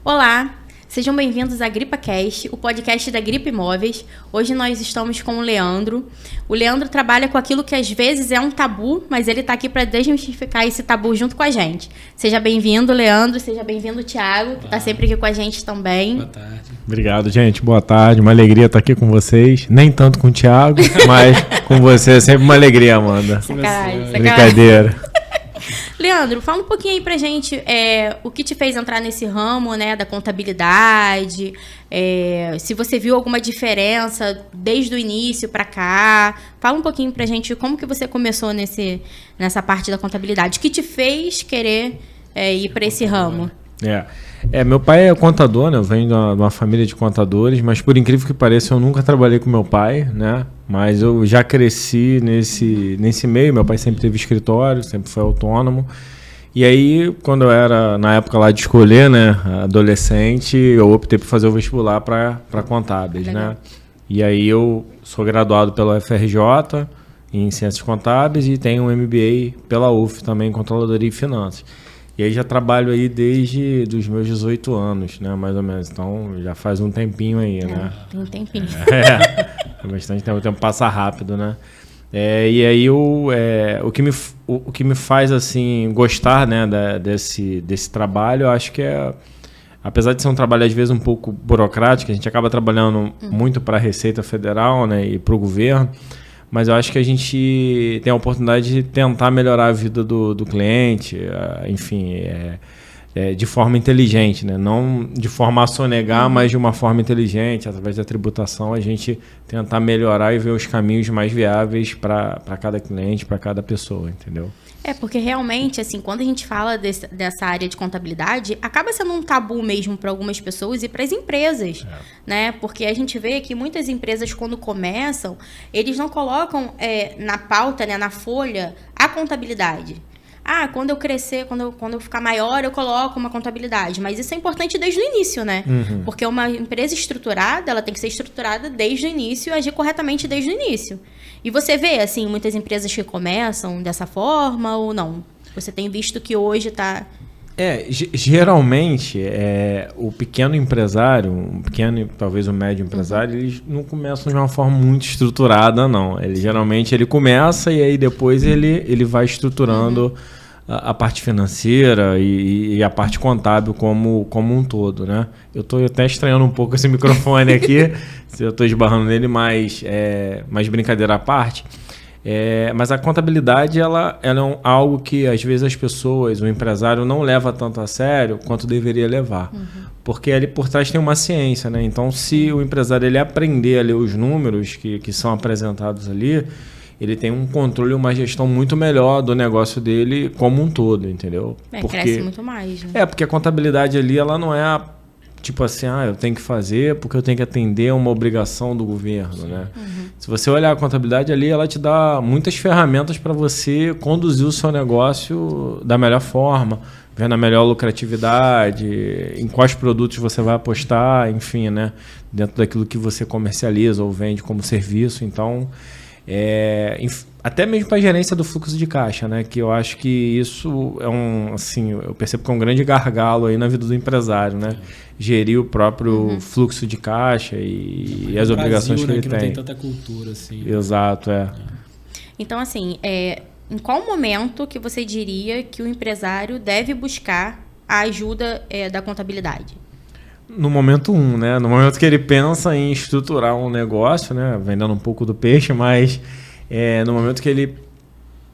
Olá, sejam bem-vindos à GripaCast, o podcast da Gripa Imóveis. Hoje nós estamos com o Leandro. O Leandro trabalha com aquilo que às vezes é um tabu, mas ele está aqui para desmistificar esse tabu junto com a gente. Seja bem-vindo, Leandro. Seja bem-vindo, Thiago, que está sempre aqui com a gente também. Boa tarde. Obrigado, gente. Boa tarde. Uma alegria estar aqui com vocês. Nem tanto com o Thiago, mas com você é sempre uma alegria, Amanda. Sacanagem. Brincadeira. Leandro, fala um pouquinho aí pra gente o que te fez entrar nesse ramo, né, da contabilidade, se você viu alguma diferença desde o início pra cá. Fala um pouquinho pra gente como que você começou nessa parte da contabilidade. O que te fez querer ir pra esse ramo? Meu pai é contador, né? Eu venho de uma família de contadores, mas por incrível que pareça, eu nunca trabalhei com meu pai, né? Mas eu já cresci nesse meio. Meu pai sempre teve escritório, sempre foi autônomo. E aí, quando eu era, na época lá de escolher, né, adolescente, eu optei por fazer o vestibular para contábeis, né? E aí eu sou graduado pela FRJ em Ciências Contábeis e tenho um MBA pela UF também em Controladoria e Finanças. E aí já trabalho aí desde os meus 18 anos, né, mais ou menos. Então já faz um tempinho aí, né? Tem um tempinho. É bastante tempo, o tempo passa rápido, né? E aí o que me faz assim gostar, né, desse trabalho, eu acho que apesar de ser um trabalho às vezes um pouco burocrático, a gente acaba trabalhando muito para a Receita Federal, né, e para o governo. Mas eu acho que a gente tem a oportunidade de tentar melhorar a vida do cliente, enfim, de forma inteligente, né? Não de forma a sonegar, mas de uma forma inteligente, através da tributação, a gente tentar melhorar e ver os caminhos mais viáveis para cada cliente, para cada pessoa, entendeu? Porque realmente, assim, quando a gente fala dessa área de contabilidade, acaba sendo um tabu mesmo para algumas pessoas e para as empresas, né? Porque a gente vê que muitas empresas, quando começam, eles não colocam na pauta, né, na folha, a contabilidade. Quando eu crescer, quando eu ficar maior, eu coloco uma contabilidade. Mas isso é importante desde o início, né? Uhum. Porque uma empresa estruturada, ela tem que ser estruturada desde o início e agir corretamente desde o início. E você vê, assim, muitas empresas que começam dessa forma ou não? Você tem visto que hoje está... Geralmente, o pequeno empresário, talvez o médio empresário, eles não começam de uma forma muito estruturada, não. Geralmente ele começa e aí depois ele vai estruturando a parte financeira e a parte contábil como um todo, né? Eu estou até estranhando um pouco esse microfone aqui, se eu estou esbarrando nele, mas brincadeira à parte. Mas a contabilidade ela é algo que às vezes as pessoas, o empresário não leva tanto a sério quanto deveria levar, porque ali por trás tem uma ciência, né? Então se o empresário ele aprender a ler os números que são apresentados ali, ele tem um controle, uma gestão muito melhor do negócio dele como um todo, entendeu? Cresce muito mais, né? Porque a contabilidade ali ela não é tipo assim, eu tenho que fazer porque eu tenho que atender a uma obrigação do governo, né? Se você olhar a contabilidade ali, ela te dá muitas ferramentas para você conduzir o seu negócio da melhor forma, vendo a melhor lucratividade, em quais produtos você vai apostar, enfim, né? Dentro daquilo que você comercializa ou vende como serviço. Então, até mesmo para a gerência do fluxo de caixa, né? Que eu acho que isso é assim, eu percebo que é um grande gargalo aí na vida do empresário, né? Gerir o próprio fluxo de caixa e as obrigações que ele tem. Não tem tanta cultura assim. Exato, Então, assim, em qual momento que você diria que o empresário deve buscar a ajuda da contabilidade? No momento 1, né? No momento que ele pensa em estruturar um negócio, né? Vendendo um pouco do peixe, mas no momento que ele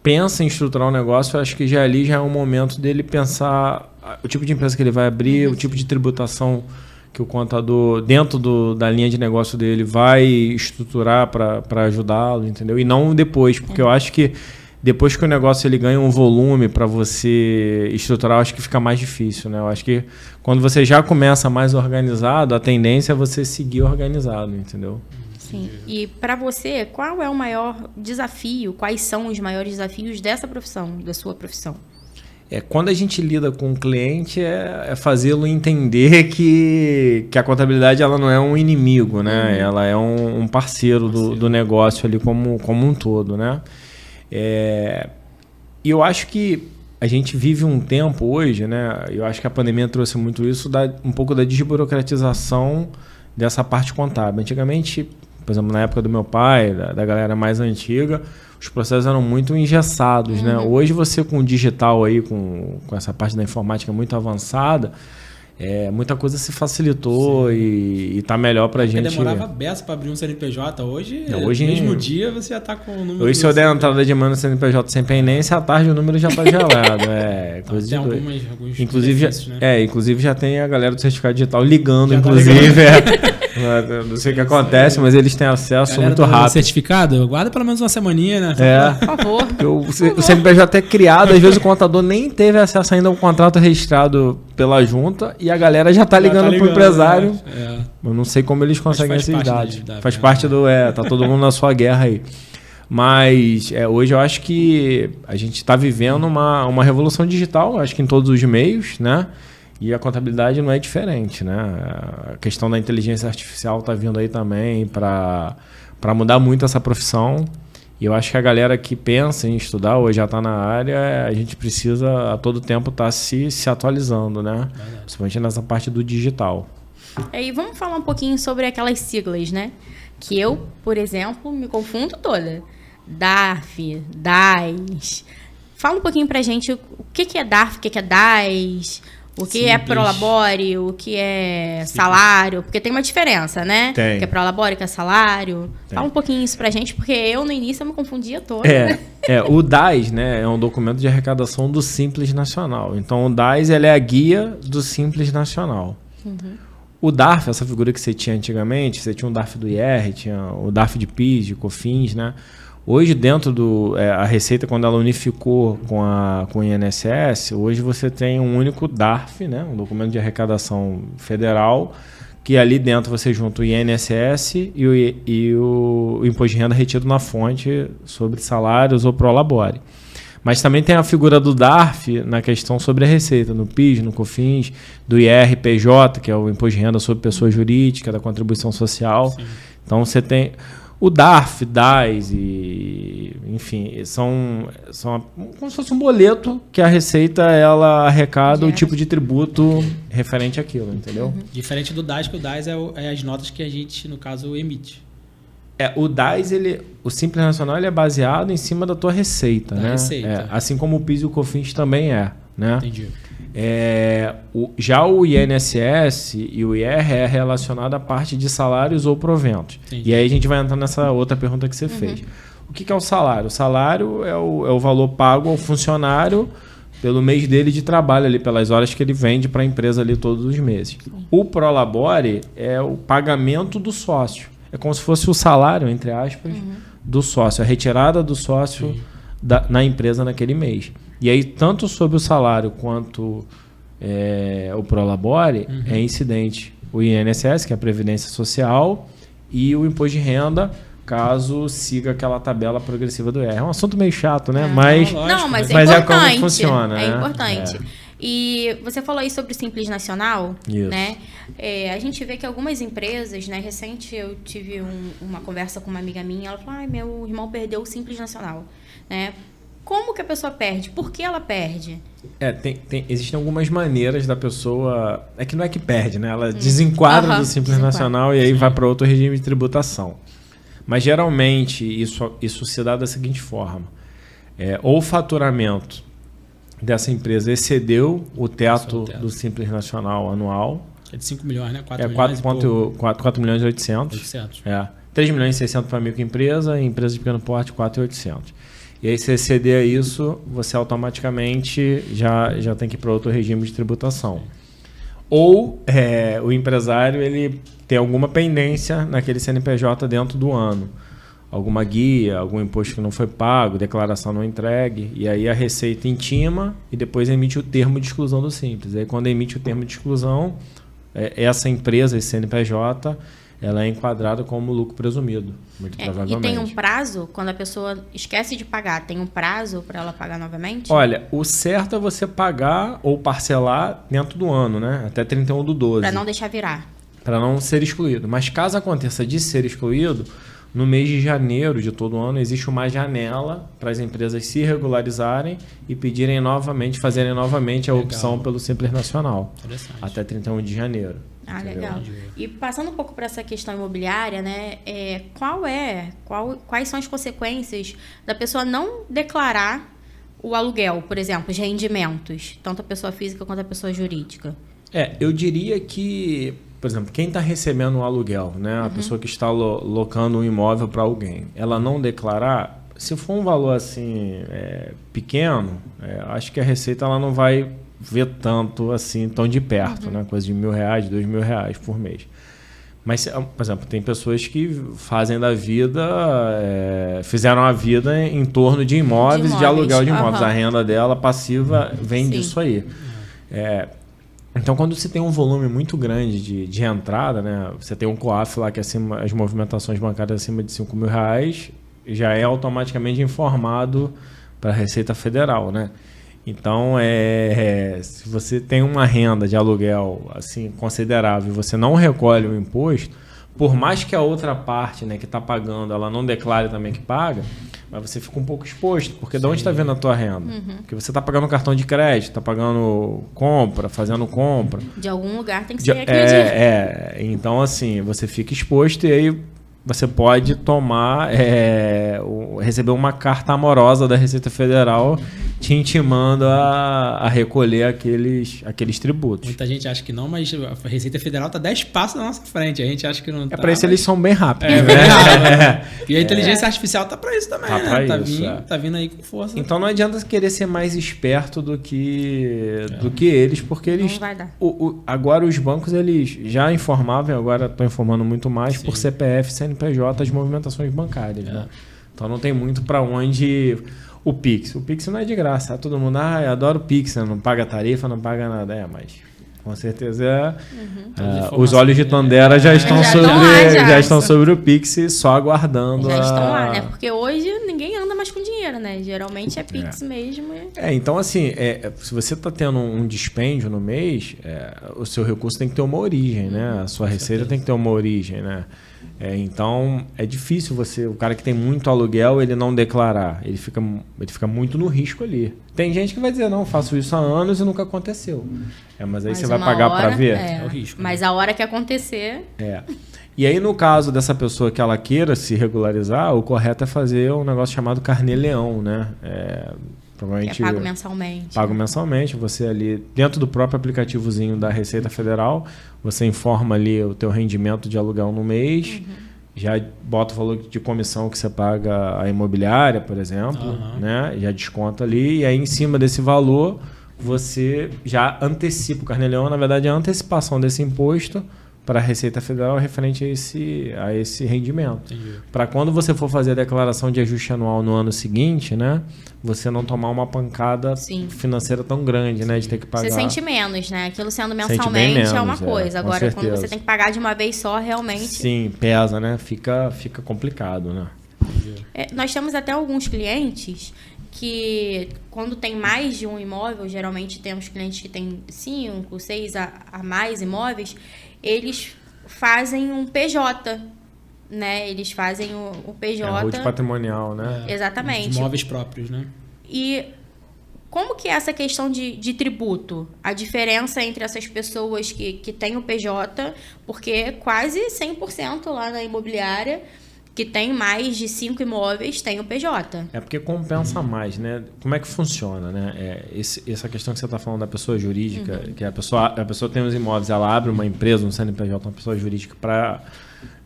pensa em estruturar um negócio, eu acho que já é um momento dele pensar o tipo de empresa que ele vai abrir, o tipo de tributação que o contador, dentro da linha de negócio dele, vai estruturar para ajudá-lo, entendeu? E não depois, porque eu acho que depois que o negócio ele ganha um volume para você estruturar, eu acho que fica mais difícil, né? Eu acho que quando você já começa mais organizado, a tendência é você seguir organizado, entendeu? Sim. E para você, qual é o maior desafio? Quais são os maiores desafios dessa profissão, da sua profissão? Quando a gente lida com o cliente, fazê-lo entender que a contabilidade ela não é um inimigo, né? Ela é um parceiro do negócio ali como um todo, né? E eu acho que a gente vive um tempo hoje, né? Eu acho que a pandemia trouxe muito isso, um pouco da desburocratização dessa parte contábil. Antigamente, por exemplo, na época do meu pai, da galera mais antiga, os processos eram muito engessados, né? Hoje você com o digital aí, com essa parte da informática muito avançada, muita coisa se facilitou e tá melhor pra gente. Demorava beça para abrir um CNPJ. Hoje no hoje mesmo dia você já tá com o número. Hoje se eu der a entrada de mão no CNPJ sem pendência, à tarde o número já tá gelado. Coisa de doido. Inclusive, né? Inclusive já tem a galera do certificado digital ligando, já inclusive. Não sei o que acontece, mas eles têm acesso muito rápido. Certificado? Aguarda pelo menos uma semaninha, né? Por favor. O CNPJ é criado, às vezes o contador nem teve acesso ainda ao contrato registrado pela junta e a galera já tá ligando pro empresário. Eu não sei como eles conseguem esses dados. Faz parte do... tá todo mundo na sua guerra aí. Mas hoje eu acho que a gente está vivendo uma revolução digital, acho que em todos os meios, né? E a contabilidade não é diferente, né? A questão da inteligência artificial está vindo aí também para mudar muito essa profissão. E eu acho que a galera que pensa em estudar ou já está na área, a gente precisa a todo tempo estar se atualizando, né? Principalmente nessa parte do digital. E vamos falar um pouquinho sobre aquelas siglas, né? Que eu, por exemplo, me confundo toda. DARF, DAS. Fala um pouquinho pra gente o que é DARF, o que é DAS... O que é Prolabore, o que é salário, porque tem uma diferença, né? Tem. O que é Prolabore, o que é salário. Fala um pouquinho isso pra gente, porque eu no início eu me confundia toda. O DAS, né, é um documento de arrecadação do Simples Nacional. Então o DAS ele é a guia do Simples Nacional. O DARF, essa figura que você tinha antigamente, você tinha um DARF do IR, tinha o DARF de PIS, de COFINS, né? Hoje, dentro a Receita, quando ela unificou com o INSS, hoje você tem um único DARF, né? Um documento de arrecadação federal, que ali dentro você junta o INSS e o imposto de renda retido na fonte sobre salários ou Prolabore. Mas também tem a figura do DARF na questão sobre a Receita, no PIS, no COFINS, do IRPJ, que é o imposto de renda sobre pessoa jurídica, da contribuição social. Sim. Então você tem... O DARF, DAS, enfim, são como se fosse um boleto que a Receita ela arrecada o tipo de tributo referente àquilo, entendeu? Diferente do DAS, que o DAS é as notas que a gente, no caso, emite. O DAS, o Simples Nacional, ele é baseado em cima da tua receita, né? Receita. Assim como o PIS e o COFINS também né? Entendi. Já o INSS e o IR é relacionado à parte de salários ou proventos. Entendi. E aí a gente vai entrar nessa outra pergunta que você fez. O que é o salário? O salário é o valor pago ao funcionário pelo mês dele de trabalho, ali, pelas horas que ele vende para a empresa ali todos os meses. O Prolabore é o pagamento do sócio. É como se fosse o salário, entre aspas, do sócio, a retirada do sócio na empresa naquele mês. E aí, tanto sobre o salário quanto o Prolabore, é incidente o INSS, que é a Previdência Social, e o Imposto de Renda, caso siga aquela tabela progressiva do IR. É um assunto meio chato, né? Mas é como funciona. É importante. E você falou aí sobre o Simples Nacional, Isso. né? A gente vê que algumas empresas, né? Recente eu tive uma conversa com uma amiga minha, ela falou, meu irmão perdeu o Simples Nacional, né? Como que a pessoa perde? Por que ela perde? Existem algumas maneiras da pessoa... É que não é que perde, né? Ela desenquadra do Simples Nacional e aí vai para outro regime de tributação. Mas geralmente isso se dá da seguinte forma. Ou o faturamento dessa empresa excedeu o teto do Simples Nacional anual. É de 5 milhões, né? 4 milhões e 800. 3 milhões e 600 para microempresa e empresa de pequeno porte, 4.800. E aí, se exceder isso, você automaticamente já tem que ir para outro regime de tributação. Ou o empresário ele tem alguma pendência naquele CNPJ dentro do ano. Alguma guia, algum imposto que não foi pago, declaração não entregue. E aí a Receita intima e depois emite o termo de exclusão do Simples. Aí quando emite o termo de exclusão, essa empresa, esse CNPJ... ela é enquadrada como lucro presumido, muito provavelmente. E tem um prazo? Quando a pessoa esquece de pagar, tem um prazo para ela pagar novamente? Olha, o certo é você pagar ou parcelar dentro do ano, né? Até 31/12. Para não deixar virar. Para não ser excluído. Mas caso aconteça de ser excluído, no mês de janeiro de todo ano, existe uma janela para as empresas se regularizarem e pedirem novamente, fazerem novamente a opção pelo Simples Nacional. Até 31 de janeiro. Ah, legal. E passando um pouco para essa questão imobiliária, né? Quais são as consequências da pessoa não declarar o aluguel, por exemplo, os rendimentos, tanto a pessoa física quanto a pessoa jurídica? Eu diria que, por exemplo, quem está recebendo um aluguel, né, a pessoa que está locando um imóvel para alguém, ela não declarar, se for um valor assim pequeno, acho que a Receita ela não vai ver tanto assim, tão de perto, né, coisa de R$1.000, R$2.000 por mês. Mas, por exemplo, tem pessoas que fazem da vida, fizeram a vida em torno de imóveis, de aluguel de imóveis. A renda dela passiva vem disso aí. Então, quando você tem um volume muito grande de entrada, né, você tem um COAF lá que acima, as movimentações bancárias acima de R$5.000, já é automaticamente informado para a Receita Federal, né? Então, se você tem uma renda de aluguel assim, considerável e você não recolhe o imposto, por mais que a outra parte, né, que está pagando, ela não declare também que paga, mas você fica um pouco exposto, porque de onde está vindo a tua renda? Porque você está pagando cartão de crédito, está pagando compra, fazendo compra. De algum lugar tem que ser aquele dinheiro. Então, assim, você fica exposto e aí você pode receber uma carta amorosa da Receita Federal te intimando a recolher aqueles tributos. Muita gente acha que não, mas a Receita Federal está 10 passos na nossa frente. A gente acha que não está. Para isso eles são bem rápidos. Bem rápido. E a inteligência artificial está para isso também. Tá vindo aí com força. Então não adianta querer ser mais esperto do que eles, porque eles... Não vai dar. Agora os bancos eles já informavam, agora estão informando muito mais por CPF, CNPJ, as movimentações bancárias. Né? Então não tem muito para onde... O Pix não é de graça. Todo mundo, eu adoro o Pix, né? Não paga tarifa, não paga nada. Mas com certeza os olhos de Tondera já estão sobre o Pix, só aguardando. Já estão lá, né? Porque hoje ninguém anda mais com dinheiro, né? Geralmente é Pix mesmo. Então, assim, se você está tendo um dispêndio no mês, o seu recurso tem que ter uma origem, né? A sua receita tem que ter uma origem, né? Então, é difícil o cara que tem muito aluguel, ele não declarar. Ele fica muito no risco ali. Tem gente que vai dizer, não, faço isso há anos e nunca aconteceu. Mas aí você vai pagar para ver? É o risco. Mas a hora que acontecer... E aí, no caso dessa pessoa que ela queira se regularizar, o correto é fazer um negócio chamado carnê-leão, né? Provavelmente pago mensalmente. Pago mensalmente. Você ali, dentro do próprio aplicativozinho da Receita Federal, você informa ali o teu rendimento de aluguel no mês, já bota o valor de comissão que você paga à imobiliária, por exemplo, né? Já desconta ali, e aí em cima desse valor você já antecipa. O carnê-leão, na verdade, é a antecipação desse imposto para a Receita Federal referente a esse rendimento. Para quando você for fazer a declaração de ajuste anual no ano seguinte, né, você não tomar uma pancada financeira tão grande, né, de ter que pagar. Você sente menos, né? Aquilo sendo mensalmente é uma coisa. Agora, quando você tem que pagar de uma vez só, realmente... Sim, pesa, né? Fica complicado, né? Nós temos até alguns clientes que, quando tem mais de um imóvel, geralmente temos clientes que têm 5, 6 a mais imóveis, eles fazem um PJ, né? Eles fazem o PJ... Road patrimonial, né? Exatamente. De imóveis próprios, né? E como que é essa questão de tributo? A diferença entre essas pessoas que têm o PJ, porque quase 100% lá na imobiliária... que tem mais de 5 imóveis, tem o PJ. Porque compensa mais, né? Como é que funciona, né? Essa questão que você está falando da pessoa jurídica, que a pessoa tem os imóveis, ela abre uma empresa, um CNPJ, uma pessoa jurídica para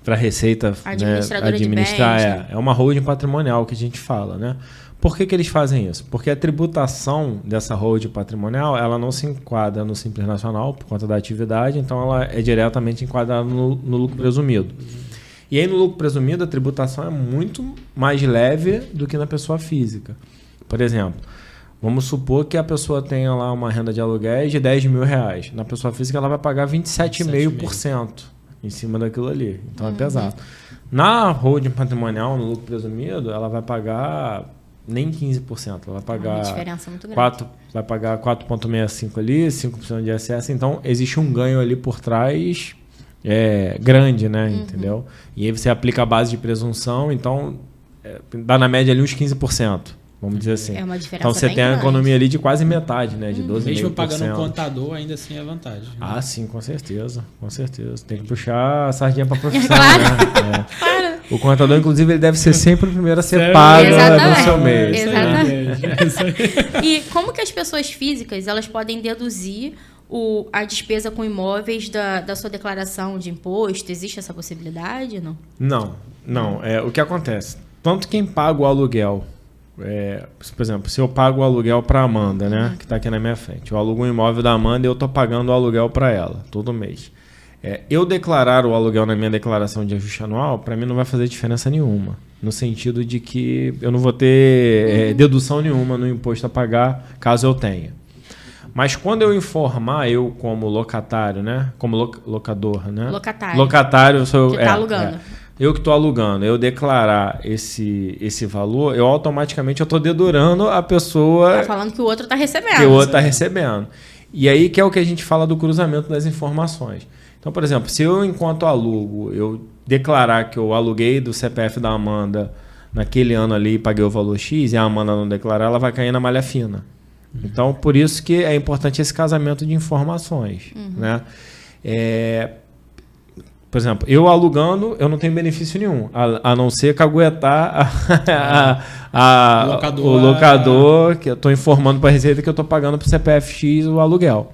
a Receita administradora administrar. De bens, é uma holding patrimonial que a gente fala, né? Por que eles fazem isso? Porque a tributação dessa holding patrimonial, ela não se enquadra no Simples Nacional por conta da atividade, então ela é diretamente enquadrada no lucro presumido. E aí, no lucro presumido, a tributação é muito mais leve do que na pessoa física. Por exemplo, vamos supor que a pessoa tenha lá uma renda de aluguéis de R$10.000. Na pessoa física, ela vai pagar 27,5% em cima daquilo ali. Então, é pesado. Na holding patrimonial, no lucro presumido, ela vai pagar nem 15%. Ela vai pagar... uma diferença muito grande. Vai pagar 4,65% ali, 5% de ISS. Então, existe um ganho ali por trás... grande, né? Entendeu? E aí você aplica a base de presunção, então dá na média ali uns 15%. Vamos dizer assim. É uma diferença. Então você tem a economia ali de quase metade, né? De 12,5%. Mesmo pagando um contador, ainda assim é vantagem. Ah, sim, com certeza. Com certeza. Tem que puxar a sardinha para a profissão, né? Claro. O contador, inclusive, ele deve ser sempre o primeiro a ser pago no seu mês. Exatamente. E como que as pessoas físicas elas podem deduzir a despesa com imóveis da sua declaração de imposto? Existe essa possibilidade? Não. Não. O que acontece? Tanto quem paga o aluguel, por exemplo, se eu pago o aluguel para a Amanda, né, que está aqui na minha frente, eu alugo um imóvel da Amanda e eu estou pagando o aluguel para ela todo mês. Eu declarar o aluguel na minha declaração de ajuste anual, para mim não vai fazer diferença nenhuma, no sentido de que eu não vou ter dedução nenhuma no imposto a pagar, caso eu tenha. Mas quando eu informar, eu como locatário, né, como locador, né, locatário sou eu, que está alugando. Eu que estou alugando, eu declarar esse valor, eu automaticamente estou dedurando a pessoa... Está falando que o outro está recebendo. Que o outro está recebendo. E aí que é o que a gente fala do cruzamento das informações. Então, por exemplo, se eu, enquanto alugo, eu declarar que eu aluguei do CPF da Amanda naquele ano ali e paguei o valor X, e a Amanda não declarar, ela vai cair na malha fina. Então, por isso que é importante esse casamento de informações. Né? Por exemplo, eu alugando, eu não tenho benefício nenhum, a não ser caguetar o locador, que eu estou informando para a Receita que eu estou pagando para o CPF X o aluguel.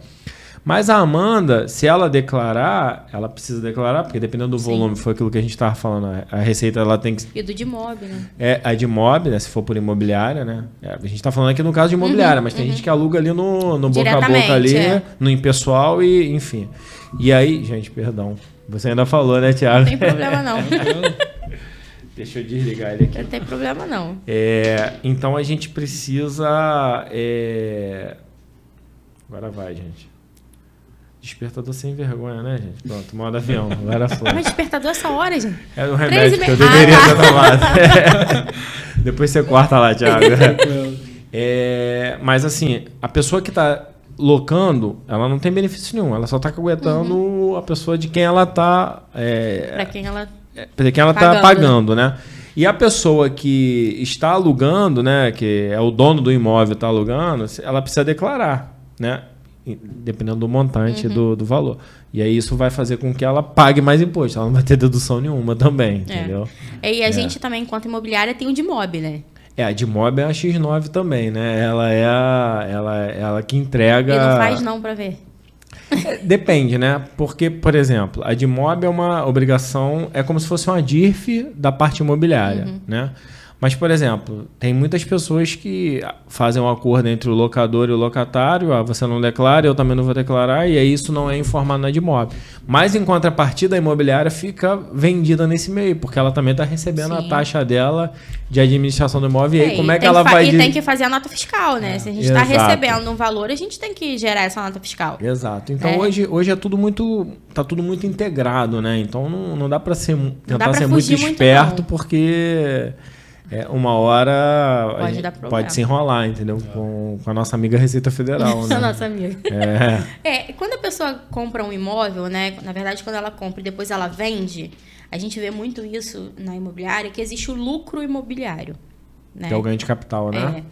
Mas a Amanda, se ela declarar, ela precisa declarar, porque dependendo do volume, foi aquilo que a gente estava falando, a Receita ela tem que... E do DIMOB, né? A DIMOB, né, se for por imobiliária, né? A gente está falando aqui no caso de imobiliária, mas tem gente que aluga ali no boca a boca ali, no impessoal e enfim. E aí, gente, perdão. Você ainda falou, né, Thiago? Não tem problema, não. Deixa eu desligar ele aqui. Não tem problema, não. Então, a gente precisa... Agora vai, gente. Despertador sem vergonha, né, gente? Pronto, modo avião. Agora foi. Mas despertador essa hora, gente? É um remédio que eu deveria ter tomado. Depois você corta lá, Thiago. Mas, assim, a pessoa que está... locando, ela não tem benefício nenhum, ela só está aguentando a pessoa de quem ela está para quem ela está pagando, né? E a pessoa que está alugando, né, que é o dono do imóvel está alugando, ela precisa declarar, né? Dependendo do montante do valor. E aí isso vai fazer com que ela pague mais imposto, ela não vai ter dedução nenhuma também, entendeu? E a gente também, enquanto imobiliária, tem o DIMOB, né? A DIMOB é a X9 também, né? Ela é ela que entrega... E não faz não para ver. Depende, né? Porque, por exemplo, a DIMOB é uma obrigação, é como se fosse uma DIRF da parte imobiliária, né? Mas, por exemplo, tem muitas pessoas que fazem um acordo entre o locador e o locatário, você não declara, eu também não vou declarar, e aí isso não é informado na DIMOB. Mas, em contrapartida, a imobiliária fica vendida nesse meio, porque ela também está recebendo a taxa dela de administração do imóvel, e aí como é que ela vai... E tem que fazer a nota fiscal, né? Se a gente está recebendo um valor, a gente tem que gerar essa nota fiscal. Exato. Então, hoje é tudo muito... Tá tudo muito integrado, né? Então, não dá para tentar ser muito esperto, porque... uma hora pode se enrolar, entendeu? Com a nossa amiga Receita Federal, né? Nossa amiga. Quando a pessoa compra um imóvel, né? Na verdade, quando ela compra e depois ela vende, a gente vê muito isso na imobiliária, que existe o lucro imobiliário. Né? Que é o ganho de capital, né?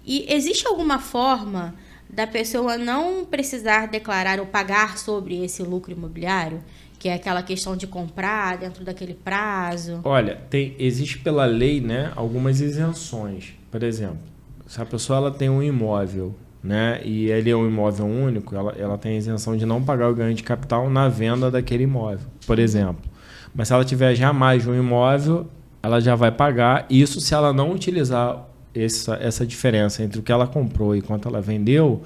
E existe alguma forma da pessoa não precisar declarar ou pagar sobre esse lucro imobiliário? Que é aquela questão de comprar dentro daquele prazo. Olha, existe pela lei, né, algumas isenções. Por exemplo, se a pessoa ela tem um imóvel, né, e ele é um imóvel único, ela tem a isenção de não pagar o ganho de capital na venda daquele imóvel, por exemplo. Mas se ela tiver já mais de um imóvel, ela já vai pagar. Isso se ela não utilizar essa diferença entre o que ela comprou e quanto ela vendeu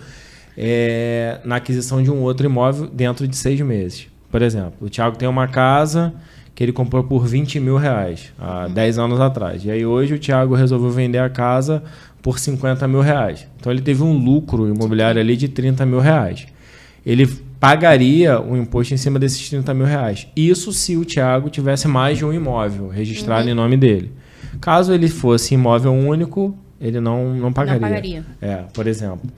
na aquisição de um outro imóvel dentro de 6 meses. Por exemplo, o Thiago tem uma casa que ele comprou por R$20 mil há 10 anos atrás. E aí hoje o Thiago resolveu vender a casa por R$50 mil. Então ele teve um lucro imobiliário ali de R$30 mil. Ele pagaria o imposto em cima desses R$30 mil. Isso se o Thiago tivesse mais de um imóvel registrado em nome dele. Caso ele fosse imóvel único, ele não pagaria. Por exemplo.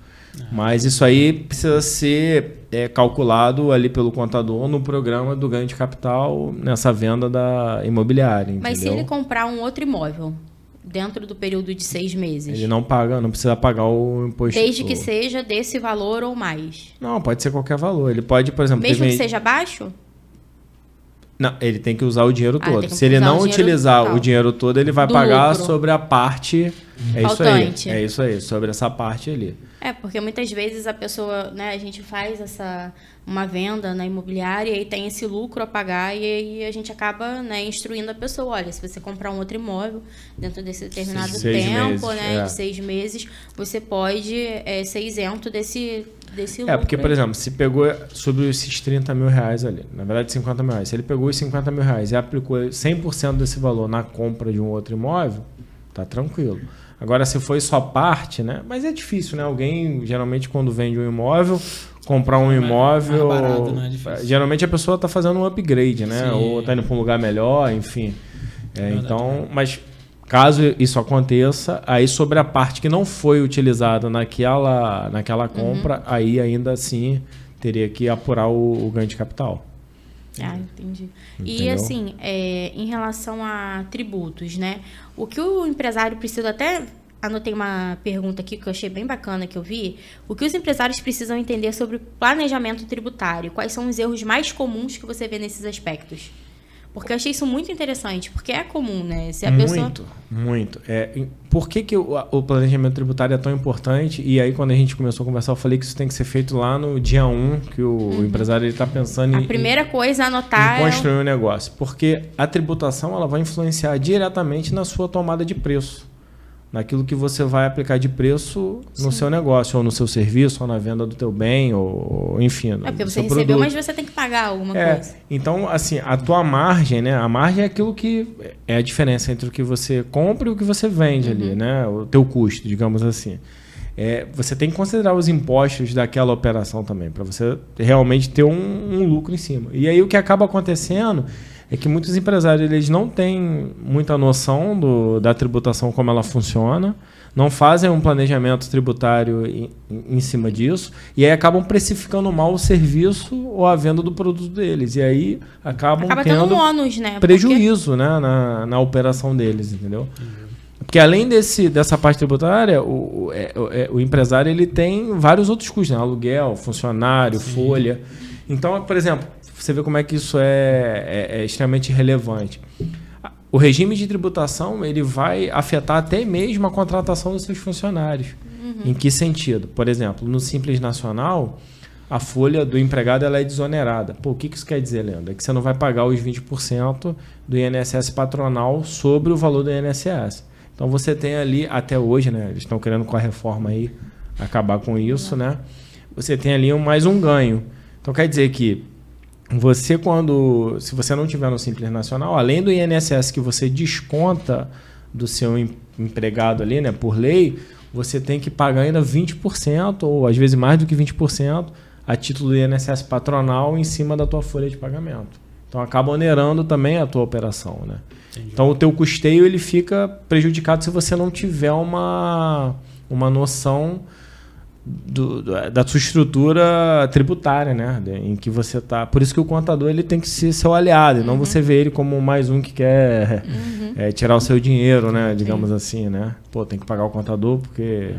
Mas isso aí precisa ser... é calculado ali pelo contador no programa do ganho de capital nessa venda da imobiliária. Mas entendeu? se ele comprar um outro imóvel dentro do período de 6 meses? Ele não precisa pagar o imposto. Desde que seja desse valor ou mais? Não, pode ser qualquer valor. Ele pode, por exemplo... Mesmo que seja baixo? Não, ele tem que usar o dinheiro todo. Se ele não utilizar o dinheiro todo, ele vai pagar lucro sobre a parte... faltante. É isso aí, sobre essa parte ali. Porque muitas vezes a pessoa, né, a gente faz uma venda na imobiliária e tem esse lucro a pagar e aí a gente acaba, né, instruindo a pessoa, olha, se você comprar um outro imóvel dentro desse determinado tempo, de 6 meses, você pode ser isento desse lucro. Porque, por exemplo, se pegou sobre esses 30 mil reais ali, na verdade 50 mil reais, se ele pegou os 50 mil reais e aplicou 100% desse valor na compra de um outro imóvel, tá tranquilo. Agora, se foi só parte, né? Mas é difícil, né? Alguém, geralmente, quando vende um imóvel, comprar um imóvel... Mais barato, não é difícil. Geralmente, a pessoa está fazendo um upgrade, né? Sim. Ou está indo para um lugar melhor, enfim. Então, mas caso isso aconteça, aí sobre a parte que não foi utilizada naquela compra, aí ainda assim teria que apurar o ganho de capital. Entendi. Entendeu? E assim, em relação a tributos, né? O que o empresário precisa, até anotei uma pergunta aqui que eu achei bem bacana que eu vi. O que os empresários precisam entender sobre planejamento tributário? Quais são os erros mais comuns que você vê nesses aspectos? Porque eu achei isso muito interessante, porque é comum, né? Se a Muito. Por que o planejamento tributário é tão importante? E aí, quando a gente começou a conversar, eu falei que isso tem que ser feito lá no dia 1, que o empresário está pensando a primeira coisa a anotar em construir um negócio. Porque a tributação ela vai influenciar diretamente na sua tomada de preço. Naquilo que você vai aplicar de preço no seu negócio, ou no seu serviço, ou na venda do teu bem, ou enfim. Porque você recebeu, produto. Mas você tem que pagar alguma coisa. Então, assim, a tua margem, né? A margem é aquilo que é a diferença entre o que você compra e o que você vende ali, né? O teu custo, digamos assim. Você tem que considerar os impostos daquela operação também, para você realmente ter um lucro em cima. E aí o que acaba acontecendo é que muitos empresários eles não têm muita noção da tributação, como ela funciona, não fazem um planejamento tributário em cima disso, e aí acabam precificando mal o serviço ou a venda do produto deles. E aí acaba tendo um ônus, né? Prejuízo, né, na operação deles, entendeu? Porque além dessa parte tributária, o empresário ele tem vários outros custos, né? Aluguel, funcionário, folha. Então, por exemplo, você vê como é que isso é extremamente relevante. O regime de tributação ele vai afetar até mesmo a contratação dos seus funcionários. Em que sentido? Por exemplo, no Simples Nacional, a folha do empregado ela é desonerada. O que isso quer dizer, Leandro? É que você não vai pagar os 20% do INSS patronal sobre o valor do INSS. Então você tem ali, até hoje, né? Eles estão querendo com a reforma aí acabar com isso, né? Você tem ali mais um ganho. Então quer dizer que se você não tiver no Simples Nacional, além do INSS que você desconta do seu empregado ali, né, por lei, você tem que pagar ainda 20%, ou às vezes mais do que 20%, a título do INSS patronal em cima da tua folha de pagamento. Então acaba onerando também a tua operação, né? Entendi. Então o teu custeio ele fica prejudicado se você não tiver uma noção da sua estrutura tributária, né? Em que você tá. Por isso que o contador ele tem que ser seu aliado, e não você vê ele como mais um que quer tirar o seu dinheiro, né? Digamos assim, né? Tem que pagar o contador porque,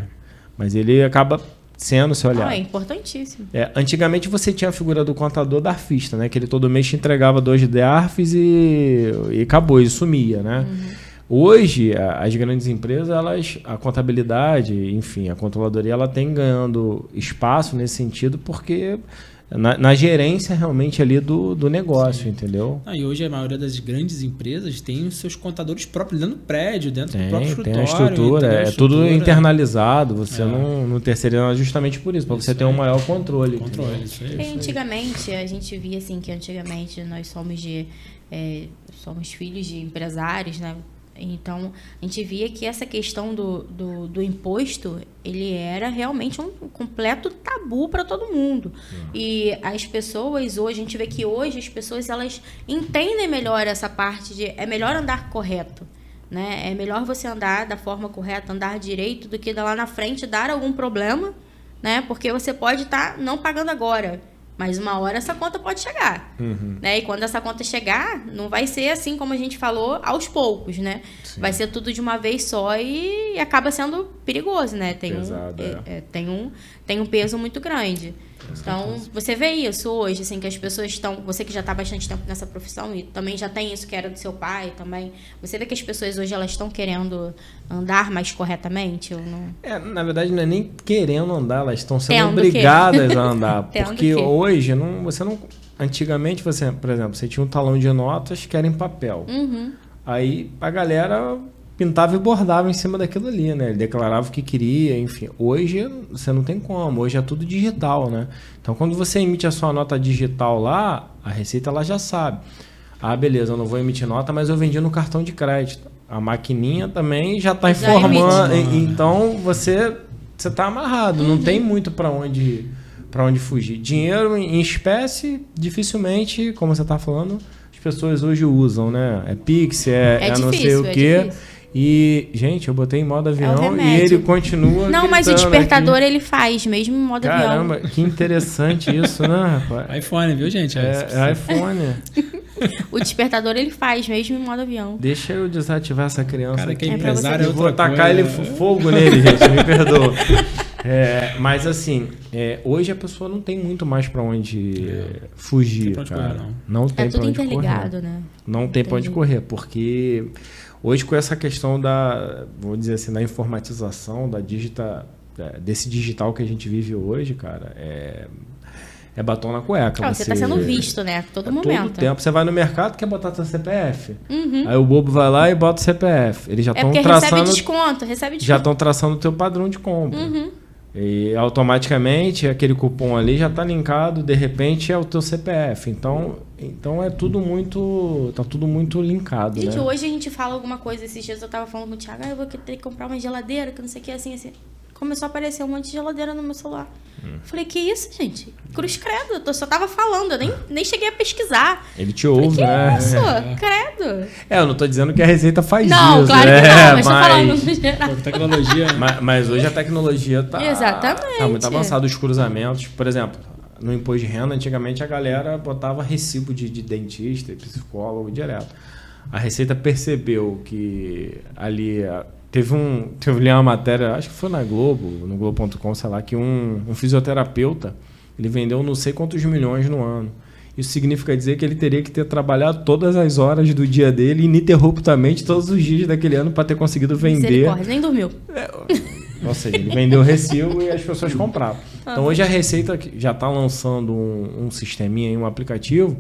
mas ele acaba sendo seu aliado. É importantíssimo. Antigamente você tinha a figura do contador DARFista, né? Que ele todo mês te entregava 2 DARFs e acabou, e sumia, né? Hoje, as grandes empresas, a contabilidade, enfim, a controladoria, ela tem ganhando espaço nesse sentido porque na gerência realmente ali do negócio, entendeu? E hoje a maioria das grandes empresas tem os seus contadores próprios dentro do prédio, dentro do próprio escritório. Tem a estrutura, tudo internalizado, você não terceiriza justamente por isso, para você ter um maior controle. Isso aí. Antigamente, a gente via assim que antigamente nós somos filhos de empresários, né? Então, a gente via que essa questão do imposto, ele era realmente um completo tabu para todo mundo. E as pessoas hoje, a gente vê que hoje as pessoas elas entendem melhor essa parte de é melhor andar correto, né? É melhor você andar da forma correta, andar direito, do que lá na frente dar algum problema, né? Porque você pode estar não pagando agora. Mas uma hora essa conta pode chegar, né? E quando essa conta chegar, não vai ser assim como a gente falou, aos poucos, né? Sim. Vai ser tudo de uma vez só e acaba sendo perigoso, né? Tem um peso muito grande. Então, você vê isso hoje, assim, que as pessoas estão... Você que já está há bastante tempo nessa profissão e também já tem isso que era do seu pai também. Você vê que as pessoas hoje, elas estão querendo andar mais corretamente? Ou não? Na verdade, não é nem querendo andar, elas estão sendo obrigadas a andar. Porque hoje, você não... Antigamente, você, por exemplo, você tinha um talão de notas que era em papel. Aí, a galera... pintava e bordava em cima daquilo ali, né? Ele declarava o que queria, enfim. Hoje, você não tem como. Hoje é tudo digital, né? Então, quando você emite a sua nota digital lá, a Receita ela já sabe. Ah, beleza, eu não vou emitir nota, mas eu vendi no cartão de crédito. A maquininha também já está informando. Então, você está amarrado. Não tem muito para onde fugir. Dinheiro em espécie, dificilmente, como você está falando, as pessoas hoje usam, né? É Pix, é difícil, não sei o quê. Difícil. E, gente, eu botei em modo avião e ele continua. Não, mas o despertador ele faz, mesmo em modo avião. Caramba, que interessante isso, né, rapaz? iPhone, viu, gente? É iPhone. O despertador ele faz, mesmo em modo avião. Deixa eu desativar essa criança. Cara, que é empresário eu vou tacar fogo nele, gente, me perdoa. Mas assim, hoje a pessoa não tem muito mais para onde fugir, cara. Não tem pra onde correr. É tudo interligado, né? Não tem para onde correr, porque hoje com essa questão vou dizer assim, da informatização, desse digital que a gente vive hoje, cara, é batom na cueca. Você está sendo visto, né? Todo momento. Todo tempo. Você vai no mercado, quer botar seu CPF. Aí o bobo vai lá e bota o CPF. Eles já estão traçando... recebe desconto. Já estão traçando o teu padrão de compra. E automaticamente aquele cupom ali já está linkado, de repente é o teu CPF. Então é tudo muito... Tá tudo muito linkado, gente, né? Hoje a gente fala alguma coisa, esses dias eu tava falando com o Thiago, eu vou ter que comprar uma geladeira, que não sei o que, assim. Começou a aparecer um monte de geladeira no meu celular. Falei, que isso, gente? Cruz credo, eu só tava falando, eu nem cheguei a pesquisar. Ele te ouve, né? Que isso? Credo. Eu não tô dizendo que a Receita faz não, isso. Não, claro que não, mas tô falando no geral. Tecnologia. Mas hoje a tecnologia tá muito avançada. Os cruzamentos, por exemplo, no imposto de renda, antigamente a galera botava recibo de dentista e psicólogo direto. A Receita percebeu que ali... Eu li uma matéria, acho que foi na Globo, no Globo.com, sei lá, que um fisioterapeuta, ele vendeu não sei quantos milhões no ano. Isso significa dizer que ele teria que ter trabalhado todas as horas do dia dele, ininterruptamente, todos os dias daquele ano, para ter conseguido vender. Nem dormiu. Ou seja, ele vendeu o recibo e as pessoas compravam. Então hoje a Receita já está lançando um sisteminha, um aplicativo,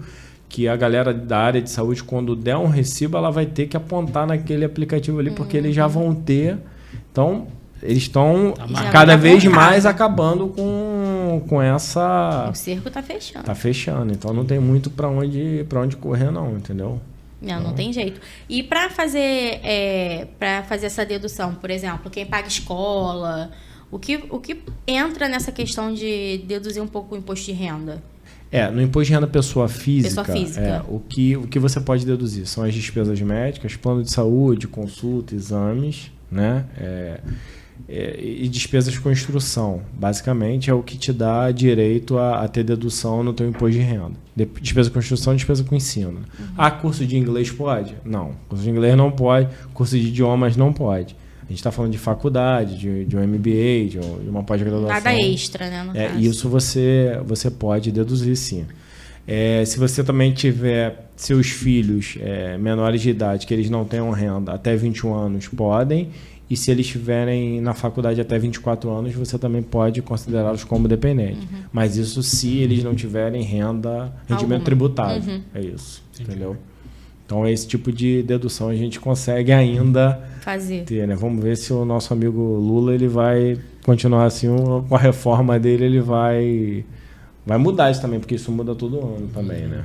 que a galera da área de saúde, quando der um recibo, ela vai ter que apontar naquele aplicativo ali, porque eles já vão ter. Então, eles estão cada vez mais acabando com essa... O cerco tá fechando. Tá fechando. Então, não tem muito para onde correr, não, entendeu? Não tem jeito. E para fazer essa dedução, por exemplo, quem paga escola, o que entra nessa questão de deduzir um pouco o imposto de renda? No imposto de renda pessoa física. O que você pode deduzir são as despesas médicas, plano de saúde, consulta, exames, né? E despesas com instrução. Basicamente é o que te dá direito a ter dedução no teu imposto de renda. Despesa com instrução e despesa com ensino. Curso de inglês pode? Não. Curso de inglês não pode. Curso de idiomas não pode. A gente está falando de faculdade, de um MBA, de uma pós-graduação. Nada extra, né? No caso. Isso você pode deduzir, sim. Se você também tiver seus filhos menores de idade, que eles não tenham renda até 21 anos, podem. E se eles estiverem na faculdade até 24 anos, você também pode considerá-los como dependentes. Mas isso se eles não tiverem rendimento tributável. É isso, entendeu? Então, esse tipo de dedução a gente consegue ainda ter, né? Vamos ver se o nosso amigo Lula ele vai continuar assim, com a reforma dele, ele vai mudar isso também, porque isso muda todo ano também, né?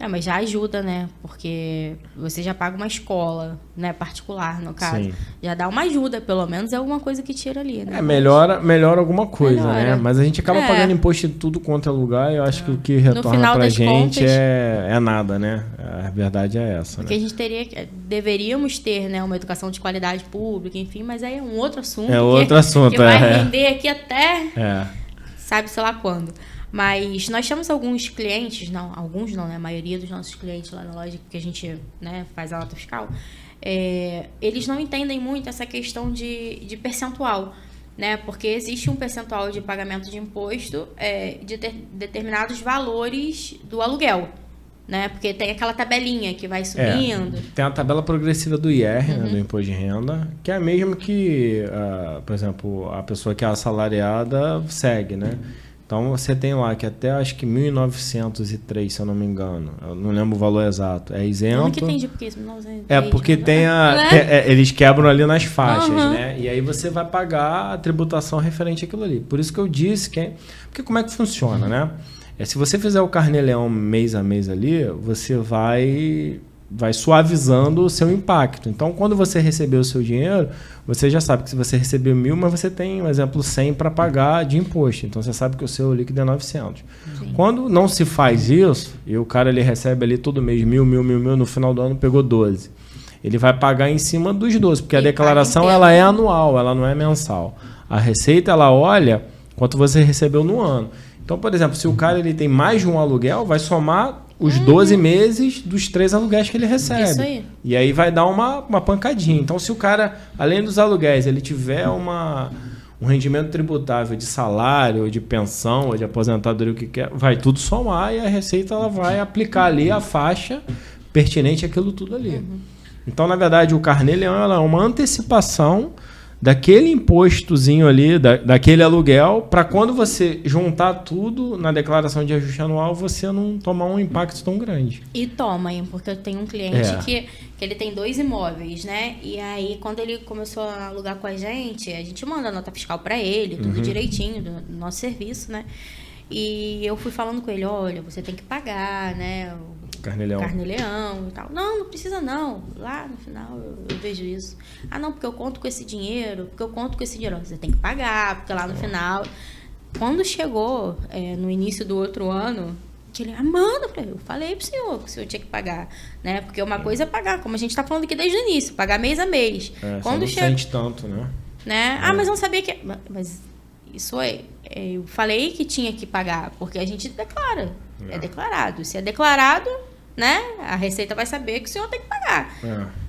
Mas já ajuda, né? Porque você já paga uma escola, né? Particular, no caso. Sim. Já dá uma ajuda, pelo menos é alguma coisa que tira ali, né? Melhora alguma coisa, né? Mas a gente acaba pagando imposto em tudo quanto é lugar e eu acho que o que retorna pra gente é nada, né? A verdade é essa, porque né? a gente deveríamos ter, né? Uma educação de qualidade pública, enfim, mas aí é um outro assunto. Outro assunto, que vai render aqui até... sabe-se lá quando. Mas nós temos alguns clientes, alguns não, né? A maioria dos nossos clientes lá na loja que a gente, né, faz a nota fiscal, eles não entendem muito essa questão de percentual, né? Porque existe um percentual de pagamento de imposto de determinados valores do aluguel, né? Porque tem aquela tabelinha que vai subindo. Tem a tabela progressiva do IR, né, do Imposto de Renda, que é a mesma que, por exemplo, a pessoa que é assalariada segue, né? Então, você tem lá que até, acho que 1.903, se eu não me engano. Eu não lembro o valor exato. É isento. Eu nunca entendi porque isso. Porque tem eles quebram ali nas faixas, né? E aí você vai pagar a tributação referente àquilo ali. Por isso que eu disse que... Porque como é que funciona, né? Se você fizer o Carnê-Leão mês a mês ali, você vai suavizando o seu impacto. Então, quando você receber o seu dinheiro, você já sabe que se você recebeu 1.000, mas você tem, um exemplo, 100 para pagar de imposto. Então, você sabe que o seu líquido é 900. Sim. Quando não se faz isso, e o cara ele recebe ali todo mês 1.000, no final do ano pegou 12. Ele vai pagar em cima dos 12, porque a declaração ela é anual, ela não é mensal. A Receita, ela olha quanto você recebeu no ano. Então, por exemplo, se o cara ele tem mais de um aluguel, vai somar os 12 meses dos 3 aluguéis que ele recebe. Isso aí. E aí vai dar uma pancadinha. Então, se o cara, além dos aluguéis, ele tiver um rendimento tributável de salário, ou de pensão, ou de aposentadoria, o que quer, vai tudo somar e a Receita ela vai aplicar ali a faixa pertinente àquilo tudo ali. Então, na verdade, o Carnê-Leão é uma antecipação daquele impostozinho ali, daquele aluguel, para quando você juntar tudo na declaração de ajuste anual, você não tomar um impacto tão grande. E toma, hein? Porque eu tenho um cliente que ele tem 2 imóveis, né? E aí, quando ele começou a alugar com a gente manda a nota fiscal para ele, tudo direitinho, do nosso serviço, né? E eu fui falando com ele, olha, você tem que pagar, né? Carnê-Leão e tal. Não precisa não. Lá no final eu vejo isso. Ah, não, porque eu conto com esse dinheiro. Você tem que pagar, porque lá no final... Quando chegou no início do outro ano, que ele, Amanda, eu falei pro senhor que o senhor tinha que pagar, né? Porque uma coisa é pagar, como a gente tá falando aqui desde o início, pagar mês a mês. Quando você não sente tanto, né? Ah, mas eu não sabia que... Mas isso eu falei que tinha que pagar, porque a gente declara. É declarado. Se é declarado, né? A Receita vai saber que o senhor tem que pagar.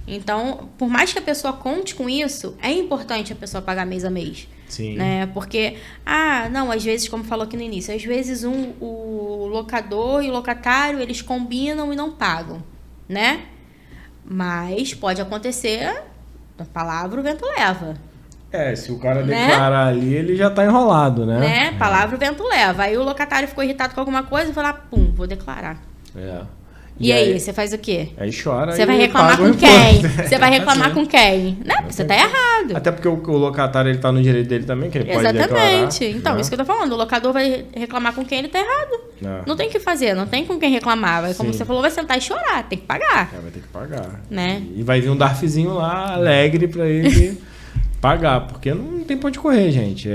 Então, por mais que a pessoa conte com isso, é importante a pessoa pagar mês a mês. Sim. Né? Porque, às vezes, como falou aqui no início, às vezes o locador e o locatário, eles combinam e não pagam, né? Mas pode acontecer, a palavra o vento leva. Se o cara declarar ali, ele já tá enrolado, né? Palavra o vento leva. Aí o locatário ficou irritado com alguma coisa e falou, vou declarar. E aí, você faz o quê? Aí chora. Você vai reclamar com quem? Você vai reclamar com quem? Né? Porque você tá errado. Até porque o locatário ele tá no direito dele também, que ele pode declarar. Exatamente. Então, isso que eu tô falando. O locador vai reclamar com quem ele tá errado. Não tem o que fazer, não tem com quem reclamar. Vai, como você falou, vai sentar e chorar. Tem que pagar. Vai ter que pagar. Né? E vai vir um DARFzinho lá, alegre pra ele pagar. Porque não tem pra onde correr, gente.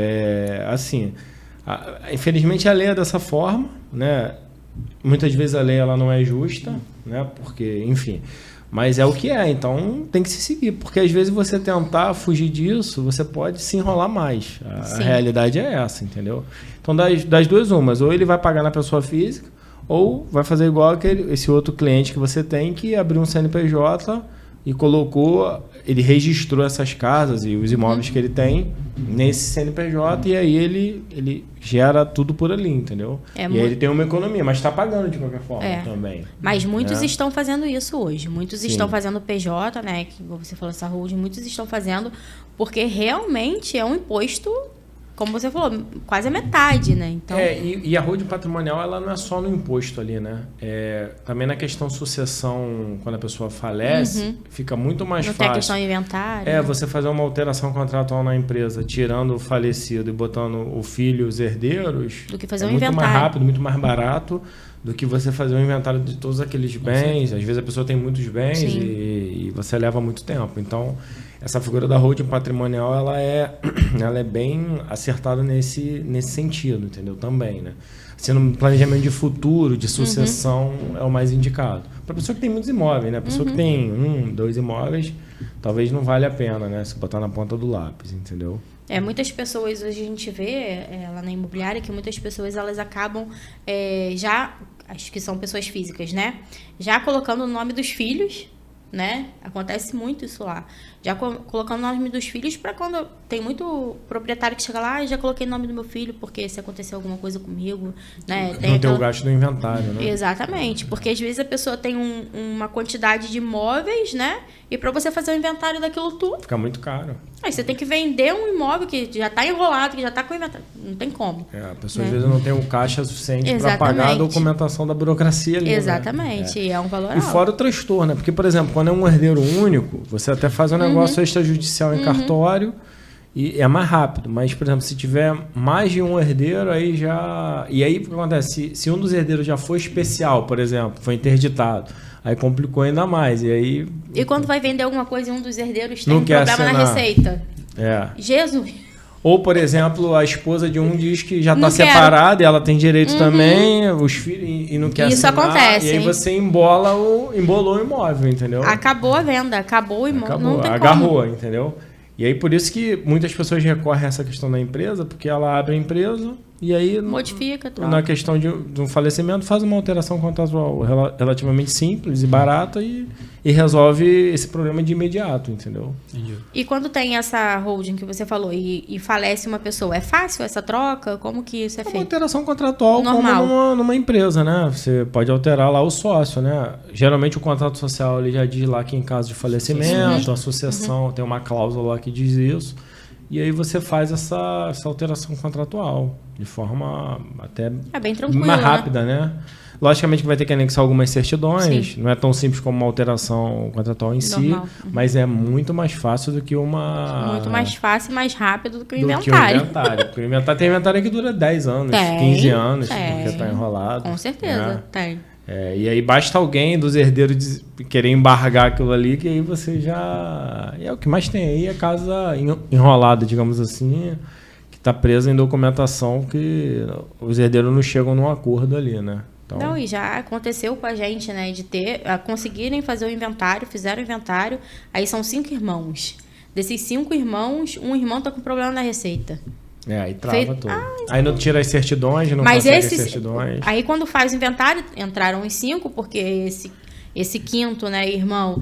Assim, infelizmente a lei é dessa forma, né? Muitas vezes a lei ela não é justa, né? Porque, enfim, mas é o que é, então tem que se seguir, porque às vezes você tentar fugir disso, você pode se enrolar mais. A realidade é essa, entendeu? Então, das duas umas, ou ele vai pagar na pessoa física, ou vai fazer igual esse outro cliente que você tem, que abriu um CNPJ e ele registrou essas casas e os imóveis que ele tem nesse CNPJ, e aí ele gera tudo por ali, entendeu? E aí ele tem uma economia, mas está pagando de qualquer forma também. Mas muitos estão fazendo isso hoje. Muitos estão fazendo PJ, né? Que você falou, essa holding, muitos estão fazendo porque realmente é um imposto, como você falou, quase a metade, né? Então... E a holding patrimonial, ela não é só no imposto ali, né? Também na questão sucessão, quando a pessoa falece, fica muito mais fácil. Não tem a questão inventária. Você fazer uma alteração contratual na empresa, tirando o falecido e botando o filho, os herdeiros, do que fazer um muito inventário. Mais rápido, muito mais barato do que você fazer um inventário de todos aqueles bens. Às vezes a pessoa tem muitos bens e você leva muito tempo. Então, essa figura da holding patrimonial, ela é bem acertada nesse sentido, entendeu? Também, né? Sendo um planejamento de futuro, de sucessão, é o mais indicado. Para a pessoa que tem muitos imóveis, né? A pessoa que tem 2 imóveis, talvez não vale a pena, né? Se botar na ponta do lápis, entendeu? Muitas pessoas, hoje a gente vê lá na imobiliária que muitas pessoas elas acabam já, acho que são pessoas físicas, né? Já colocando o nome dos filhos, né? Acontece muito isso lá. Já colocando o nome dos filhos para quando... Tem muito proprietário que chega lá e já coloquei o nome do meu filho porque se acontecer alguma coisa comigo, né? Não tem o gasto do inventário, né? Exatamente. Porque às vezes a pessoa tem uma quantidade de imóveis, né? E para você fazer o inventário daquilo tudo... Fica muito caro. Aí você tem que vender um imóvel que já está enrolado, que já está com inventário. Não tem como. A pessoa às vezes não tem um caixa suficiente para pagar a documentação da burocracia ali. Exatamente. Né? É um valor alto. E fora o transtorno, né? Porque, por exemplo, quando é um herdeiro único, você até faz um negócio extrajudicial em cartório e é mais rápido. Mas, por exemplo, se tiver mais de um herdeiro, aí já... E aí o que acontece? Se um dos herdeiros já foi especial, por exemplo, foi interditado, aí complicou ainda mais. E quando vai vender alguma coisa e um dos herdeiros tem um problema na receita? Jesus! Ou, por exemplo, a esposa de um diz que já está separada e ela tem direito também, os filhos, e não quer Isso assinar. Acontece. E aí você embolou o imóvel, entendeu? Acabou a venda, acabou o imóvel. Não tem agarrou, como. Entendeu? E aí por isso que muitas pessoas recorrem a essa questão da empresa, porque ela abre a empresa e aí... Modifica tudo. Na questão de um falecimento, faz uma alteração contratual relativamente simples e barata e resolve esse problema de imediato, entendeu? Entendi. E quando tem essa holding que você falou e falece uma pessoa, é fácil essa troca? Como que isso é feito? É uma alteração contratual normal. Como numa empresa, né? Você pode alterar lá o sócio, né? Geralmente o contrato social ele já diz lá que em caso de falecimento, a associação tem uma cláusula lá que diz isso. E aí você faz essa alteração contratual de forma até bem tranquila, mais rápida, né? Logicamente que vai ter que anexar algumas certidões, não é tão simples como uma alteração contratual em si, mas é muito mais fácil do que uma... Muito mais fácil e mais rápido do que o inventário. Porque o inventário tem inventário que dura 10 anos, 15 anos, porque está enrolado. Com certeza, tem. E aí basta alguém dos herdeiros querer embargar aquilo ali, que aí você já... E é o que mais tem aí, é casa enrolada, digamos assim, que está presa em documentação que os herdeiros não chegam num acordo ali, né? Então... Não, e já aconteceu com a gente, né, de conseguirem fazer o inventário, fizeram o inventário, aí são 5 irmãos. Desses 5 irmãos, um irmão tá com problema na receita. Aí trava tudo. Aí não tira as certidões, não consegue as certidões. Aí quando faz o inventário, entraram os 5, porque esse quinto, né, irmão,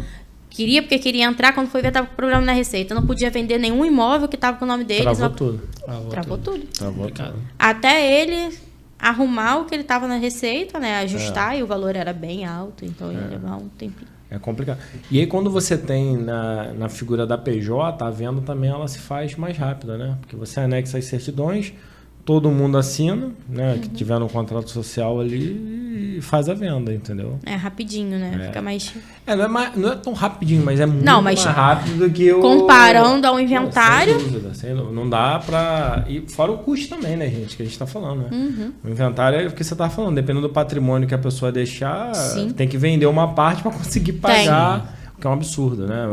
porque queria entrar, quando foi ver, tava com problema na receita. Não podia vender nenhum imóvel que tava com o nome deles. Travou tudo. Travou tudo. Tudo. Até ele arrumar o que ele tava na receita, né, ajustar, e o valor era bem alto, então ia levar um tempinho. É complicado. E aí quando você tem na figura da PJ, a venda também ela se faz mais rápida, né? Porque você anexa as certidões, todo mundo assina, né? Que tiver no contrato social ali e faz a venda, entendeu? É rapidinho, né? Fica mais... não é tão rapidinho, mas é muito mais rápido do que o... Comparando ao inventário... Sem dúvida. Não dá pra... E fora o custo também, né, gente? Que a gente tá falando, né? O inventário é o que você tá falando. Dependendo do patrimônio que a pessoa deixar, tem que vender uma parte para conseguir pagar... O que é um absurdo, né?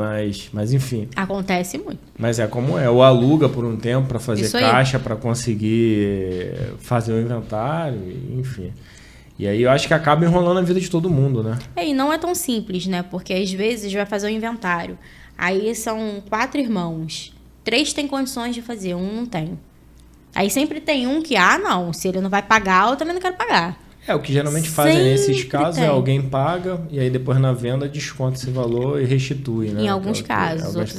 Mas enfim. Acontece muito. Mas é como é. Ou aluga por um tempo para fazer caixa, para conseguir fazer o inventário, enfim. E aí eu acho que acaba enrolando a vida de todo mundo, né? E não é tão simples, né? Porque às vezes vai fazer o inventário. Aí são 4 irmãos. 3 têm condições de fazer, um não tem. Aí sempre tem um que, não, se ele não vai pagar, eu também não quero pagar. O que geralmente fazem nesses casos é alguém paga e aí depois na venda desconta esse valor e restitui, né? Em alguns casos, outros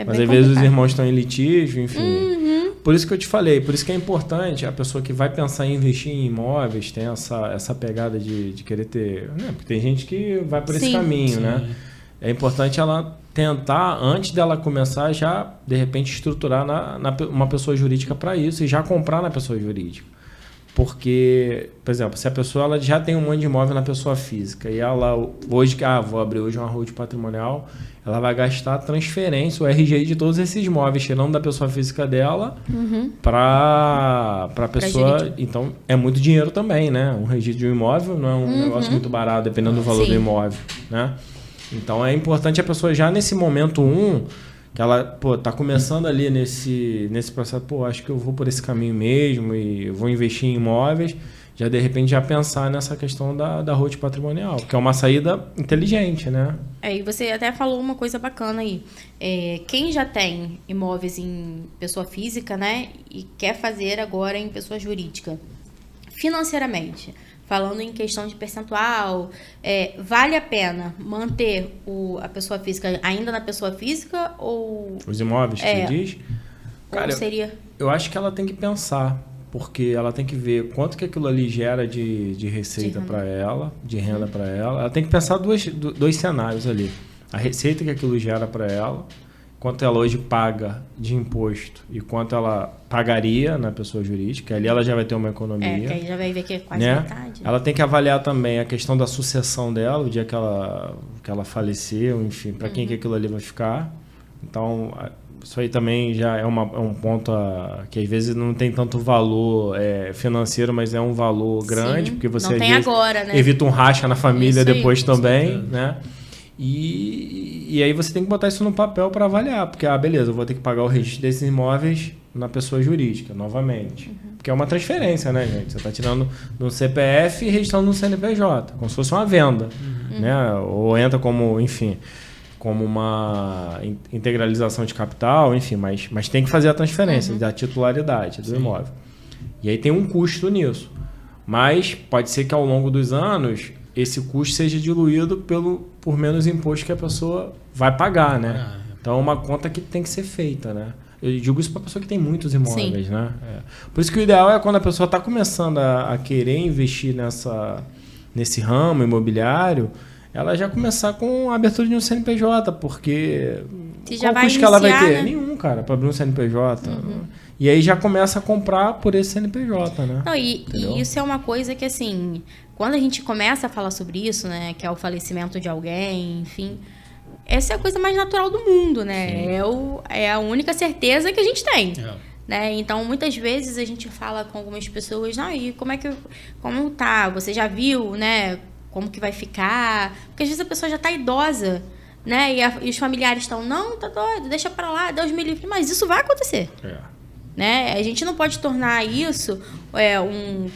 mas às vezes os irmãos estão em litígio, enfim. Por isso que eu te falei, por isso que é importante a pessoa que vai pensar em investir em imóveis, tem essa pegada de querer ter... Né? Porque tem gente que vai por esse caminho, né? É importante ela tentar, antes dela começar, já, de repente, estruturar uma pessoa jurídica para isso e já comprar na pessoa jurídica. Porque, por exemplo, se a pessoa ela já tem um monte de imóvel na pessoa física e ela hoje, vou abrir hoje uma holding patrimonial, ela vai gastar a transferência, o RGI de todos esses imóveis, tirando da pessoa física dela para a pessoa. Então, é muito dinheiro também, né? Um registro de um imóvel não é um negócio muito barato, dependendo do valor do imóvel, né? Então, é importante a pessoa já nesse momento que ela, tá começando ali nesse processo, acho que eu vou por esse caminho mesmo e eu vou investir em imóveis, já de repente já pensar nessa questão da holding patrimonial, que é uma saída inteligente, né? E você até falou uma coisa bacana aí. Quem já tem imóveis em pessoa física, né, e quer fazer agora em pessoa jurídica, financeiramente, falando em questão de percentual, vale a pena manter a pessoa física ainda na pessoa física ou... Os imóveis, que você diz? Cara, seria... Eu acho que ela tem que pensar, porque ela tem que ver quanto que aquilo ali gera de receita para ela, de renda para ela. Ela tem que pensar dois cenários ali. A receita que aquilo gera para ela, quanto ela hoje paga de imposto e quanto ela pagaria na pessoa jurídica. Ali ela já vai ter uma economia. Que aí já vai ver que é quase metade. Ela tem que avaliar também a questão da sucessão dela, o dia que ela faleceu, enfim, para quem que aquilo ali vai ficar. Então, isso aí também já é um ponto que às vezes não tem tanto valor financeiro, mas é um valor grande, porque você não tem agora, né? evita um racha na família depois também, né? E aí você tem que botar isso no papel para avaliar, porque, beleza, eu vou ter que pagar o registro desses imóveis na pessoa jurídica, novamente. Porque é uma transferência, né, gente? Você está tirando no CPF e registrando no CNPJ, como se fosse uma venda, né? Ou entra como, enfim, como uma integralização de capital, enfim, mas tem que fazer a transferência da titularidade do imóvel. E aí tem um custo nisso. Mas pode ser que ao longo dos anos esse custo seja diluído por menos imposto que a pessoa vai pagar, né? Então é uma conta que tem que ser feita, né? Eu digo isso para a pessoa que tem muitos imóveis, né? Por isso que o ideal é quando a pessoa está começando a querer investir nesse ramo imobiliário, ela já começar com a abertura de um CNPJ, porque qual custo que ela vai ter? Né? Nenhum, cara, para abrir um CNPJ. E aí já começa a comprar por esse CNPJ, né? Não, e isso é uma coisa que, assim, quando a gente começa a falar sobre isso, né, que é o falecimento de alguém, enfim, essa é a coisa mais natural do mundo, né? É a única certeza que a gente tem. Né? Então, muitas vezes a gente fala com algumas pessoas, e como tá? Você já viu, né? Como que vai ficar? Porque às vezes a pessoa já tá idosa, né? E os familiares estão, não, tá doido, deixa pra lá, Deus me livre. Mas isso vai acontecer. Né? A gente não pode tornar isso,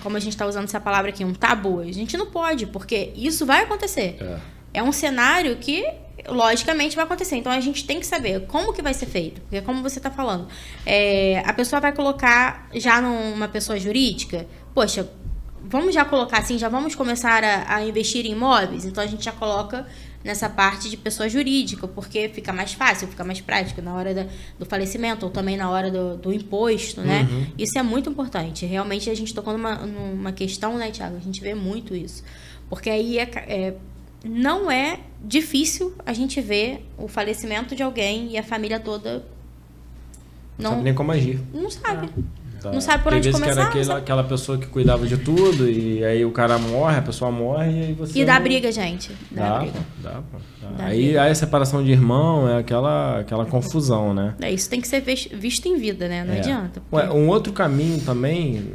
como a gente está usando essa palavra aqui, um tabu. A gente não pode, porque isso vai acontecer. É um cenário que, logicamente, vai acontecer. Então, a gente tem que saber como que vai ser feito. Porque, como você está falando, a pessoa vai colocar já numa pessoa jurídica, poxa, vamos já colocar assim, já vamos começar a investir em imóveis? Então, a gente já coloca nessa parte de pessoa jurídica, porque fica mais fácil, fica mais prático na hora do falecimento ou também na hora do imposto, né? Isso é muito importante. Realmente, a gente tocou numa questão, né, Thiago? A gente vê muito isso. Porque aí não é difícil a gente ver o falecimento de alguém e a família toda não sabe nem como agir. Não sabe. Não sabe por onde começar. Que era aquela pessoa que cuidava de tudo e aí o cara morre, a pessoa morre e aí você... E dá briga, gente. Dá. Aí a separação de irmão é aquela confusão, né? Isso tem que ser visto em vida, né? Não adianta. Porque... Um outro caminho também,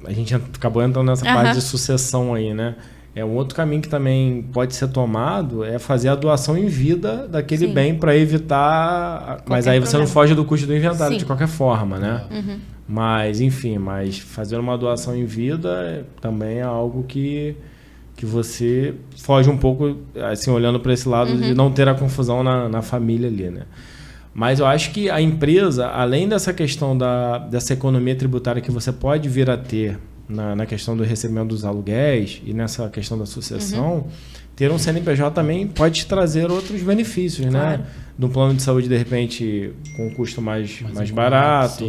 a gente acabou entrando nessa parte de sucessão aí, né? Um outro caminho que também pode ser tomado é fazer a doação em vida daquele bem para evitar... Mas aí você não foge do custo do inventário de qualquer forma, né? Mas, enfim, fazer uma doação em vida também é algo que você foge um pouco, assim, olhando para esse lado de não ter a confusão na família ali, né? Mas eu acho que a empresa, além dessa questão dessa economia tributária que você pode vir a ter na questão do recebimento dos aluguéis e nessa questão da sucessão, ter um CNPJ também pode te trazer outros benefícios, né? De um plano de saúde, de repente, com um custo mais barato.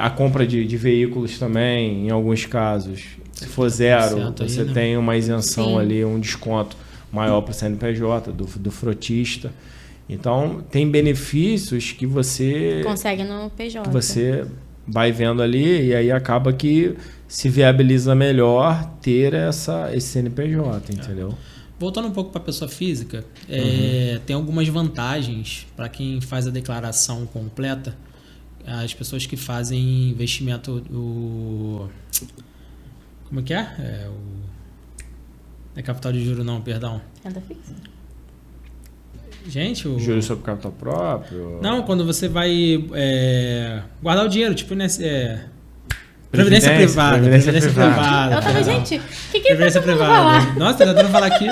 A compra de veículos também, em alguns casos, se for zero, você tem uma isenção ali, um desconto maior para o CNPJ, do frotista. Então, tem benefícios que você... consegue no PJ. Você vai vendo ali e aí acaba que se viabiliza melhor ter esse CNPJ, entendeu? Voltando um pouco para a pessoa física, tem algumas vantagens para quem faz a declaração completa. As pessoas que fazem investimento como é que é? Não é capital de juro não, perdão. Renda fixa. Gente, juros sobre capital próprio? Não, quando você vai guardar o dinheiro, tipo, né? Previdência privada. Eu tava, gente, o que ele tá tentando falar? Nossa, tá tentando falar aqui.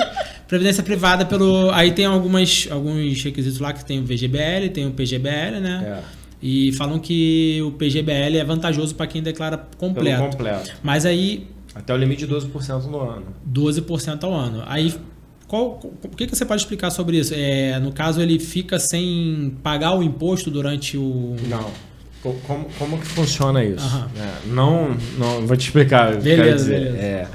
Previdência privada pelo... Aí tem alguns requisitos lá que tem o VGBL, tem o PGBL, né? E falam que o PGBL é vantajoso para quem declara completo. Pelo completo. Mas aí... Até o limite de 12% no ano. 12% ao ano. Aí, o que você pode explicar sobre isso? No caso, ele fica sem pagar o imposto durante o... Não. Como que funciona isso? Uhum. Não, vou te explicar. Beleza.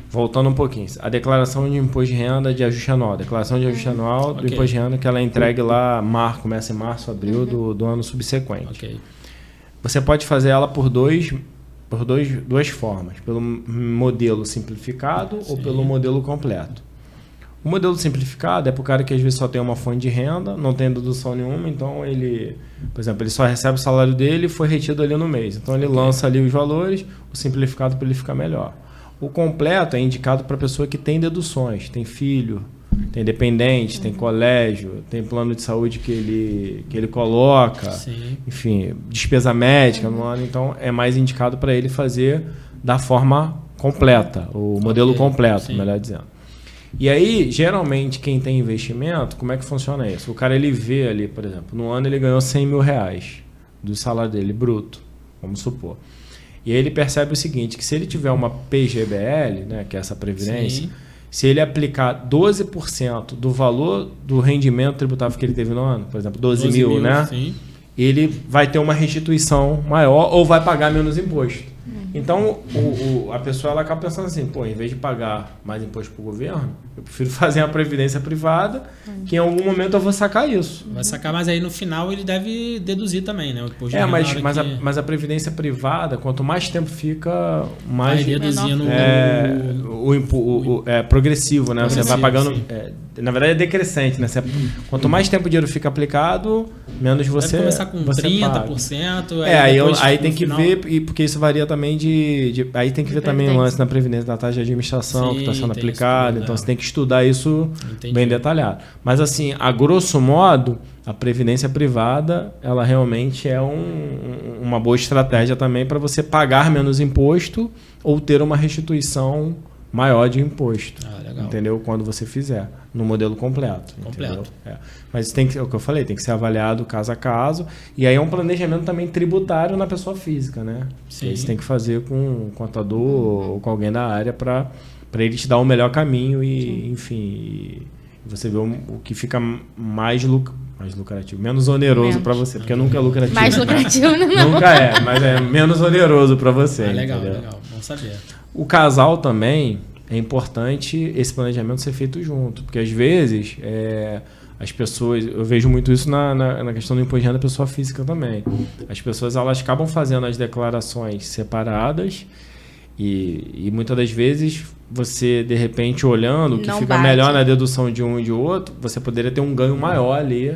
Voltando um pouquinho. A declaração de imposto de renda de ajuste anual. Declaração de ajuste anual do imposto de renda que ela é entregue lá, começa em março, abril do ano subsequente. Okay. Você pode fazer ela por duas formas. Pelo modelo simplificado ou pelo modelo completo. O modelo simplificado é para o cara que às vezes só tem uma fonte de renda, não tem dedução nenhuma, então ele, por exemplo, ele só recebe o salário dele e foi retido ali no mês. Então ele lança ali os valores, o simplificado para ele ficar melhor. O completo é indicado para a pessoa que tem deduções, tem filho, tem dependente, tem colégio, tem plano de saúde que ele coloca, enfim, despesa médica no ano, então é mais indicado para ele fazer da forma completa, o modelo completo, melhor dizendo. E aí, geralmente, quem tem investimento, como é que funciona isso? O cara, ele vê ali, por exemplo, no ano ele ganhou 100 mil reais do salário dele, bruto, vamos supor. E aí ele percebe o seguinte, que se ele tiver uma PGBL, né, que é essa previdência, se ele aplicar 12% do valor do rendimento tributável que ele teve no ano, por exemplo, 12 mil, né? Sim. Ele vai ter uma restituição maior ou vai pagar menos imposto. Então, a pessoa ela acaba pensando assim, em vez de pagar mais imposto para o governo, eu prefiro fazer uma previdência privada, que em algum momento eu vou sacar isso. Vai sacar, mas aí no final ele deve deduzir também, né? O imposto de renda mas a previdência privada, quanto mais tempo fica, mais... reduzindo progressivo, né? Você vai pagando... na verdade é decrescente, né? Quanto mais tempo o dinheiro fica aplicado, menos você deve começar com 30%. Aí tem que ver, porque isso varia também aí tem que ver também o lance na previdência da taxa de administração que está sendo aplicada, então você tem que estudar isso bem detalhado. Mas assim, a grosso modo, a previdência privada, ela realmente é uma boa estratégia também para você pagar menos imposto ou ter uma restituição maior de imposto, entendeu? Quando você fizer, no modelo completo. Mas é o que eu falei, tem que ser avaliado caso a caso, e aí é um planejamento também tributário na pessoa física, né? Você tem que fazer com um contador ou com alguém da área para ele te dar o melhor caminho e, enfim, você vê o que fica mais lucrativo, menos oneroso para você, porque nunca é lucrativo. Mais lucrativo não. Nunca é, mas é menos oneroso para você. Legal, bom saber. O casal também é importante esse planejamento ser feito junto, porque às vezes as pessoas, eu vejo muito isso na questão do imposto de renda da pessoa física também. As pessoas elas acabam fazendo as declarações separadas e muitas das vezes você, de repente, olhando o que fica melhor na dedução de um e de outro, você poderia ter um ganho maior ali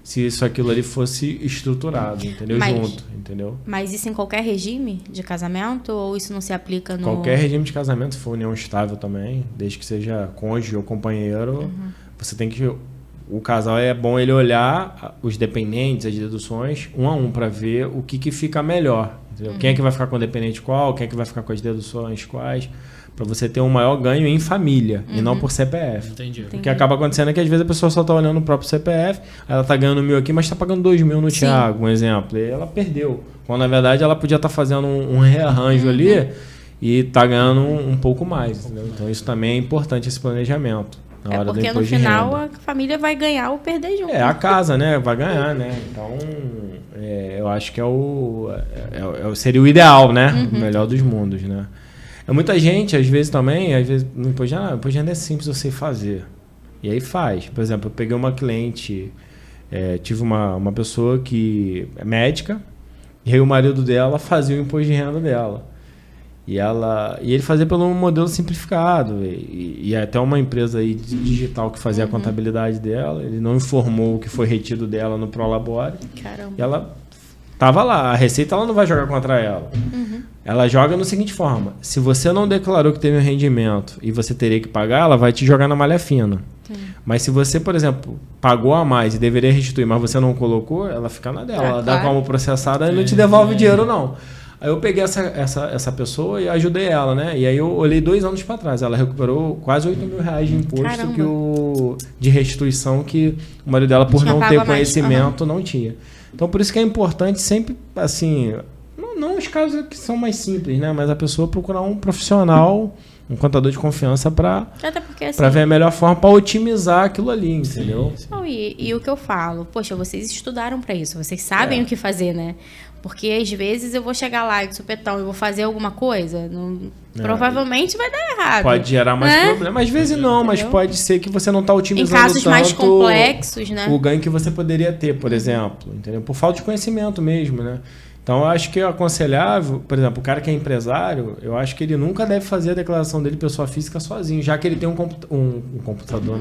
se aquilo ali fosse estruturado, entendeu? Junto, entendeu? Mas isso em qualquer regime de casamento ou isso não se aplica no... Qualquer regime de casamento, se for união estável também, desde que seja cônjuge ou companheiro, você tem que... O casal é bom ele olhar os dependentes, as deduções, um a um, para ver o que fica melhor. Entendeu? Quem é que vai ficar com o dependente qual, quem é que vai ficar com as deduções quais, para você ter um maior ganho em família e não por CPF. Entendi. O que acaba acontecendo é que às vezes a pessoa só está olhando o próprio CPF, ela está ganhando 1.000 aqui, mas está pagando 2.000 no Thiago, um exemplo. E ela perdeu. Quando na verdade ela podia estar fazendo um rearranjo ali e está ganhando um pouco mais. Entendeu? Então isso também é importante, esse planejamento. Na hora porque no final a família vai ganhar ou perder junto. A casa, né? Vai ganhar, né? Então, eu acho que seria o ideal, né? O melhor dos mundos, né? Muita gente, às vezes também, no imposto de renda é simples você fazer. E aí faz. Por exemplo, eu peguei uma cliente, tive uma pessoa que é médica, e aí o marido dela fazia o imposto de renda dela. E ele fazia pelo modelo simplificado. E até uma empresa aí digital que fazia a contabilidade dela, ele não informou o que foi retido dela no Prolabore. Caramba. E ela estava lá. A Receita ela não vai jogar contra ela. Ela joga da seguinte forma: se você não declarou que teve um rendimento e você teria que pagar, ela vai te jogar na malha fina. Mas se você, por exemplo, pagou a mais e deveria restituir, mas você não colocou, ela fica na dela. Ela dá como processada e não te devolve o dinheiro, não. Aí eu peguei essa pessoa e ajudei ela, né? E aí eu olhei 2 anos para trás. Ela recuperou quase R$8.000 de imposto de restituição que o marido dela, por não ter conhecimento, não tinha. Então, por isso que é importante sempre, assim, não os casos que são mais simples, né? Mas a pessoa procurar um profissional, um contador de confiança para assim, ver a melhor forma para otimizar aquilo ali, entendeu? Não, e o que eu falo, poxa, vocês estudaram para isso, vocês sabem o que fazer, né? Porque às vezes eu vou chegar lá de supetão e vou fazer alguma coisa, provavelmente vai dar errado. Pode gerar mais problema. Às vezes não, mas pode ser que você não está otimizando em casos mais complexos, né? O ganho que você poderia ter, por exemplo, entendeu? Por falta de conhecimento mesmo, né? Então, eu acho que é aconselhável, por exemplo, o cara que é empresário, eu acho que ele nunca deve fazer a declaração dele pessoa física sozinho, já que ele tem um contador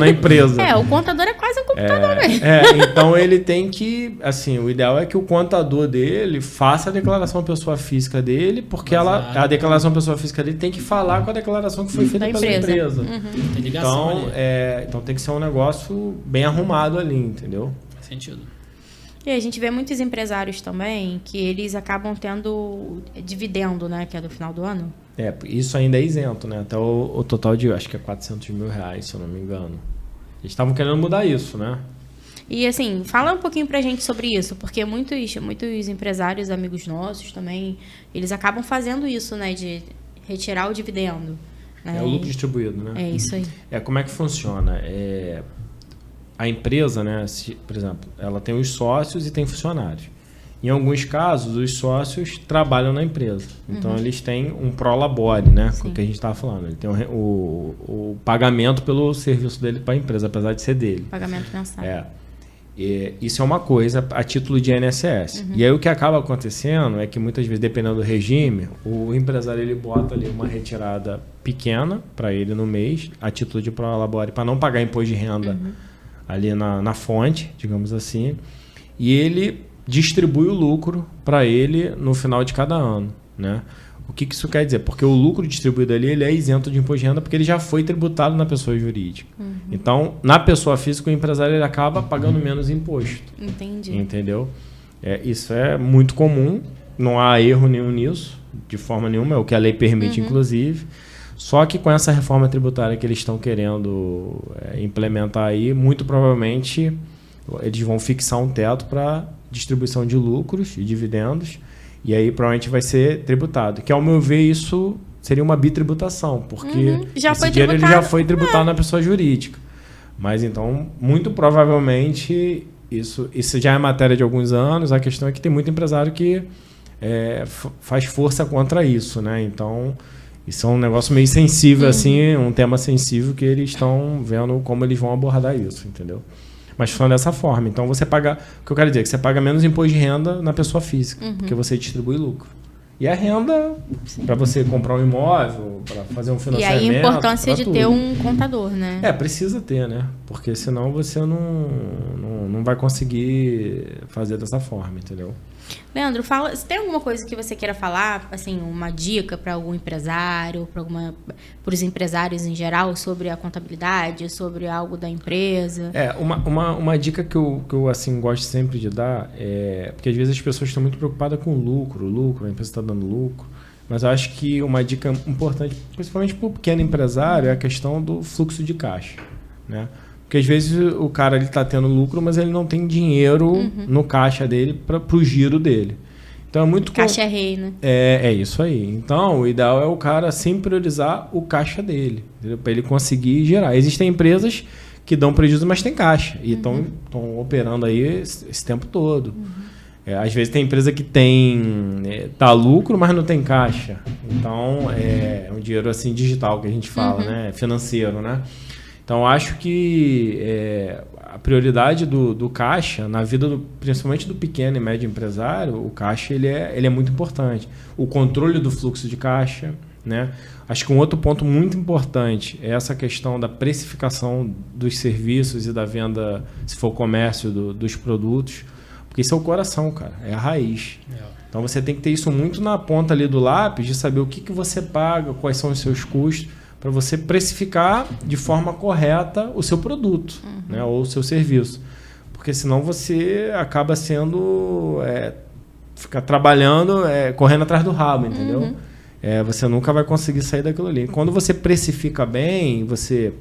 na empresa. O contador é quase um computador mesmo. Então ele tem que, assim, o ideal é que o contador dele faça a declaração pessoa física dele, porque a declaração pessoa física dele tem que falar com a declaração que foi feita pela empresa. Tem ligação então tem que ser um negócio bem arrumado ali, entendeu? Faz sentido. E a gente vê muitos empresários também que eles acabam tendo dividendo, né? Que é do final do ano. Isso ainda é isento, né? Até o total de, acho que é R$400.000, se eu não me engano. Eles estavam querendo mudar isso, né? E assim, fala um pouquinho pra gente sobre isso, porque muitos empresários, amigos nossos também, eles acabam fazendo isso, né? De retirar o dividendo. Né? É o lucro distribuído, né? É isso aí. Como é que funciona? A empresa, né, por exemplo, ela tem os sócios e tem funcionários. Em alguns casos, os sócios trabalham na empresa. Então, eles têm um prolabore, né? Com o que a gente estava falando. Ele tem o pagamento pelo serviço dele para a empresa, apesar de ser dele. Pagamento mensal. Isso é uma coisa a título de INSS. E aí, o que acaba acontecendo é que, muitas vezes, dependendo do regime, o empresário ele bota ali uma retirada pequena para ele no mês, a título de prolabore, para não pagar imposto de renda ali na fonte, digamos assim, e ele distribui o lucro para ele no final de cada ano, né? O que isso quer dizer? Porque o lucro distribuído ali ele é isento de imposto de renda porque ele já foi tributado na pessoa jurídica. Então, na pessoa física, o empresário ele acaba pagando menos imposto. Entendi. Entendeu? Isso é muito comum, não há erro nenhum nisso, de forma nenhuma, é o que a lei permite, inclusive. Só que com essa reforma tributária que eles estão querendo implementar aí, muito provavelmente eles vão fixar um teto para distribuição de lucros e dividendos, e aí provavelmente vai ser tributado. Que, ao meu ver, isso seria uma bitributação, porque esse dinheiro ele já foi tributado na pessoa jurídica. Mas então, muito provavelmente, isso já é matéria de alguns anos, a questão é que tem muito empresário que faz força contra isso, né? Então... Isso é um negócio meio sensível, assim, um tema sensível que eles estão vendo como eles vão abordar isso, entendeu? Mas funciona dessa forma. Então, você paga... O que eu quero dizer é que você paga menos imposto de renda na pessoa física, porque você distribui lucro. E a renda, para você comprar um imóvel, para fazer um financiamento... E aí a importância de ter um contador, né? Precisa ter, né? Porque senão você não vai conseguir fazer dessa forma, entendeu? Leandro, fala, se tem alguma coisa que você queira falar, assim, uma dica para algum empresário, para os empresários em geral, sobre a contabilidade, sobre algo da empresa? Uma dica que eu assim, gosto sempre de dar porque às vezes as pessoas estão muito preocupadas com lucro, a empresa está dando lucro, mas eu acho que uma dica importante, principalmente para o pequeno empresário, é a questão do fluxo de caixa, né? Porque às vezes o cara está tendo lucro, mas ele não tem dinheiro no caixa dele para o giro dele. Então é muito... Caixa é rei, né? É isso aí. Então o ideal é o cara sempre priorizar o caixa dele, para ele conseguir gerar. Existem empresas que dão prejuízo, mas tem caixa. E estão operando aí esse tempo todo. Às vezes tem empresa que tá lucro, mas não tem caixa. Então é um dinheiro assim digital que a gente fala, né? Financeiro, né? Então, acho que a prioridade do caixa, na vida principalmente do pequeno e médio empresário, o caixa ele é muito importante. O controle do fluxo de caixa, né? Acho que um outro ponto muito importante é essa questão da precificação dos serviços e da venda, se for comércio, dos produtos, porque isso é o coração, cara, é a raiz. Então, você tem que ter isso muito na ponta ali do lápis, de saber o que você paga, quais são os seus custos, para você precificar de forma correta o seu produto, ou o seu serviço. Porque senão você acaba sendo ficar trabalhando, correndo atrás do rabo, entendeu? Você nunca vai conseguir sair daquilo ali. Quando você precifica bem, você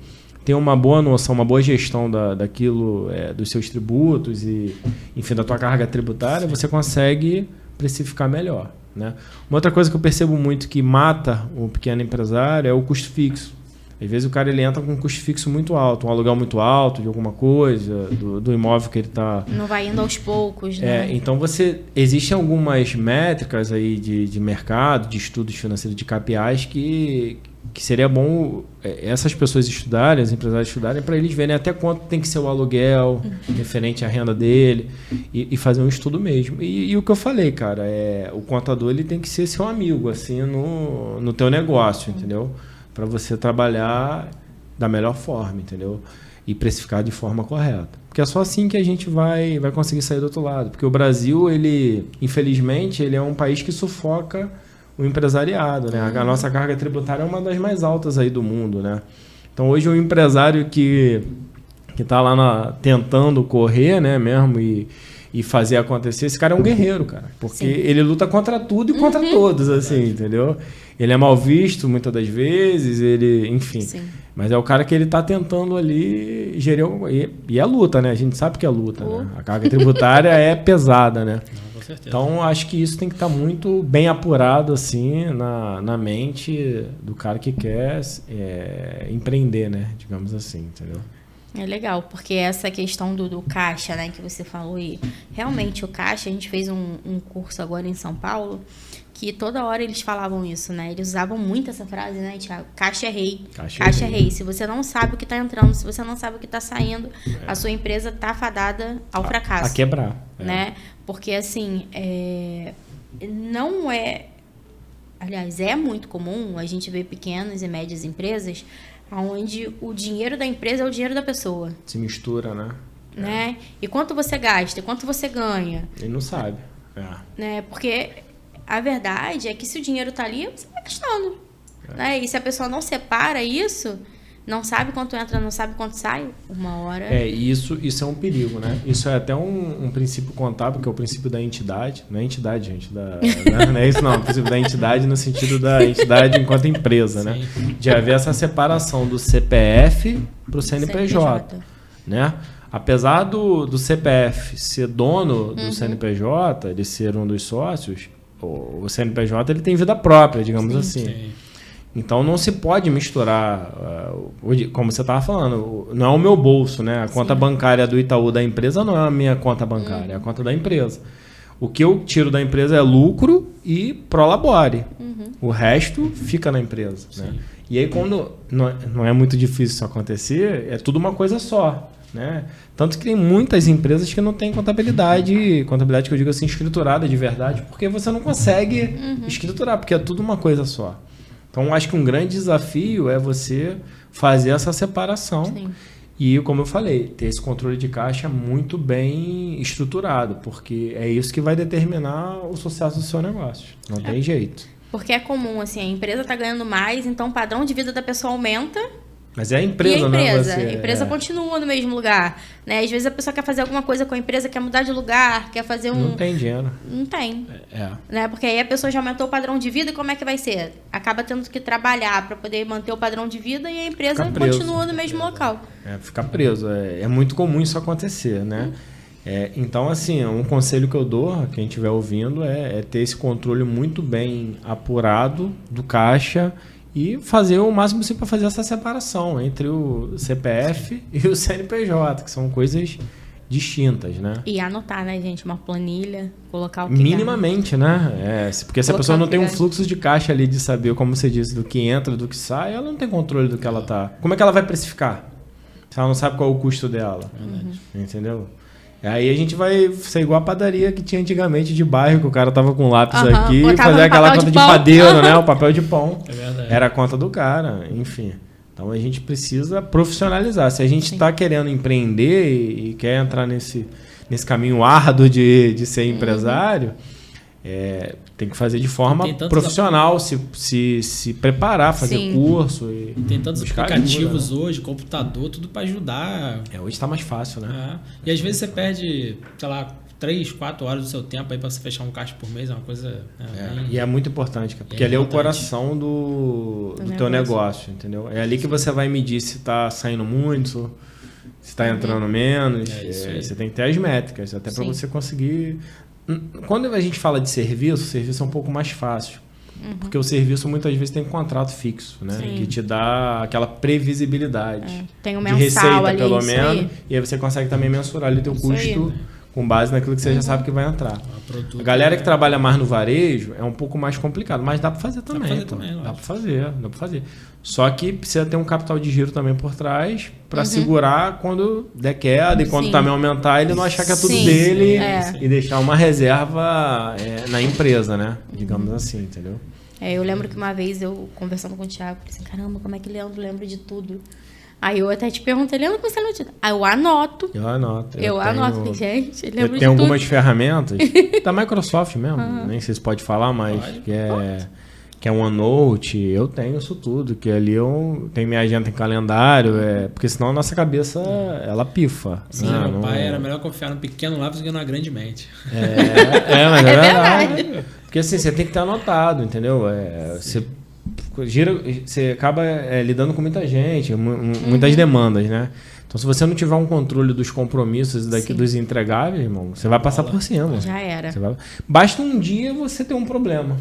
tem uma boa noção, uma boa gestão daquilo, dos seus tributos e, enfim, da tua carga tributária, você consegue precificar melhor, né? Uma outra coisa que eu percebo muito que mata o pequeno empresário é o custo fixo. Às vezes o cara ele entra com um custo fixo muito alto, um aluguel muito alto de alguma coisa, do imóvel que ele está... Não vai indo aos poucos, né? Então existem algumas métricas aí de mercado, de estudos financeiros, de KPIs que seria bom essas pessoas estudarem, os empresários estudarem, para eles verem até quanto tem que ser o aluguel referente à renda dele e fazer um estudo mesmo. E o que eu falei, cara, o contador ele tem que ser seu amigo assim no teu negócio, entendeu? Para você trabalhar da melhor forma, entendeu? E precificar de forma correta. Porque é só assim que a gente vai conseguir sair do outro lado. Porque o Brasil, infelizmente, ele é um país que sufoca o empresariado, né? A nossa carga tributária é uma das mais altas aí do mundo, né? Então, hoje, o empresário que está lá tentando correr, né, mesmo, e fazer acontecer, esse cara é um guerreiro, cara. Porque ele luta contra tudo e contra todos, assim, entendeu? Ele é mal visto muitas das vezes, enfim. Sim. Mas é o cara que ele está tentando ali gerir... E é luta, né? A gente sabe que é luta, né? A carga tributária é pesada, né? Com certeza. Então, acho que isso tem que estar muito bem apurado, assim, na mente do cara que quer empreender, né? Digamos assim, entendeu? É legal, porque essa questão do caixa, né, que você falou aí, realmente o caixa, a gente fez um curso agora em São Paulo, que toda hora eles falavam isso, né? Eles usavam muito essa frase, né, Thiago? Caixa é rei. Caixa é rei. Se você não sabe o que está entrando, se você não sabe o que está saindo, a sua empresa está fadada ao fracasso. A quebrar. Né? Porque, assim, não é... Aliás, é muito comum a gente ver pequenas e médias empresas onde o dinheiro da empresa é o dinheiro da pessoa. Se mistura, né? E quanto você gasta, quanto você ganha. Ele não sabe. Né? Porque a verdade é que se o dinheiro está ali, você vai gastando. Né? E se a pessoa não separa isso, não sabe quanto entra, não sabe quanto sai, uma hora... Isso é um perigo, né? Isso é até um princípio contábil, que é o princípio da entidade. Não é entidade, gente. Não é isso, não. O princípio da entidade no sentido da entidade enquanto empresa, né? De haver essa separação do CPF para o CNPJ. Né? Apesar do CPF ser dono do CNPJ, ele ser um dos sócios, o CNPJ ele tem vida própria, digamos assim. Sim. Então, não se pode misturar, como você estava falando, não é o meu bolso, né? A conta bancária do Itaú da empresa não é a minha conta bancária, é a conta da empresa. O que eu tiro da empresa é lucro e prolabore. O resto fica na empresa. Né? E aí, quando não é muito difícil isso acontecer, é tudo uma coisa só. Né? Tanto que tem muitas empresas que não têm contabilidade que eu digo assim, escriturada de verdade, porque você não consegue escriturar, porque é tudo uma coisa só. Então, acho que um grande desafio é você fazer essa separação. Sim. E, como eu falei, ter esse controle de caixa muito bem estruturado, porque é isso que vai determinar o sucesso do seu negócio. Não tem jeito. Porque é comum, assim, a empresa está ganhando mais, então o padrão de vida da pessoa aumenta. Mas é a empresa, né? A empresa continua no mesmo lugar. Né? Às vezes a pessoa quer fazer alguma coisa com a empresa, quer mudar de lugar, quer fazer Não tem dinheiro. Não tem. Né? Porque aí a pessoa já aumentou o padrão de vida e como é que vai ser? Acaba tendo que trabalhar para poder manter o padrão de vida e a empresa continua no mesmo local. Ficar preso. É muito comum isso acontecer, né? Então, assim, um conselho que eu dou, quem estiver ouvindo, é ter esse controle muito bem apurado do caixa e fazer o máximo possível para fazer essa separação entre o CPF e o CNPJ, que são coisas distintas, né? E anotar, né, gente? Uma planilha, colocar o que minimamente, né? Porque se a pessoa não tem um fluxo de caixa ali de saber, como você disse, do que entra, do que sai, ela não tem controle do que ela tá... Como é que ela vai precificar? Se ela não sabe qual é o custo dela. Entendeu? Aí a gente vai ser igual a padaria que tinha antigamente de bairro, que o cara tava com lápis aqui e fazia aquela conta de padeiro, né? O papel de pão. Era a conta do cara, enfim. Então a gente precisa profissionalizar. Se a gente está querendo empreender e quer entrar nesse caminho árduo de ser empresário, tem que fazer de forma profissional, se preparar, fazer curso. Tem tantos aplicativos hoje, computador, tudo para ajudar. Hoje está mais fácil, né? E às vezes você perde, sei lá, 3, 4 horas do seu tempo aí para você fechar um caixa por mês, é uma coisa... E é muito importante, cara, porque ali é o coração do teu negócio, entendeu? É ali que você vai medir se tá saindo muito, se tá entrando menos. Você tem que ter as métricas, até para você conseguir... Quando a gente fala de serviço, o serviço é um pouco mais fácil. Porque o serviço muitas vezes tem um contrato fixo, né? Sim. Que te dá aquela previsibilidade. Tem um de mensal receita, ali, pelo menos. E aí você consegue também mensurar ali o teu custo com base naquilo que você já sabe que vai entrar. A galera que trabalha mais no varejo é um pouco mais complicado, mas dá para fazer também. Dá para fazer. Só que precisa ter um capital de giro também por trás para segurar quando der queda e quando também aumentar, ele não achar que é tudo dele e deixar uma reserva na empresa, né? Digamos assim, entendeu? Eu lembro que uma vez eu conversando com o Thiago, falei assim, caramba, como é que Leandro lembra de tudo? Aí eu até te perguntei, Leandro, como você lembra de tudo? Aí eu anoto. Eu anoto, gente, lembro de tudo. Tem algumas ferramentas da Microsoft mesmo, nem sei se pode falar, mas que é um OneNote, eu tenho isso tudo, que ali eu tenho minha agenda em calendário, porque senão a nossa cabeça, ela pifa. Sim, meu pai era melhor confiar no pequeno lápis do que numa grande mente. Mas é verdade. Porque assim, você tem que estar anotado, entendeu? Você acaba lidando com muita gente, muitas demandas, né? Então, se você não tiver um controle dos compromissos dos entregáveis, irmão, você vai passar por cima. Já era. Basta um dia você ter um problema.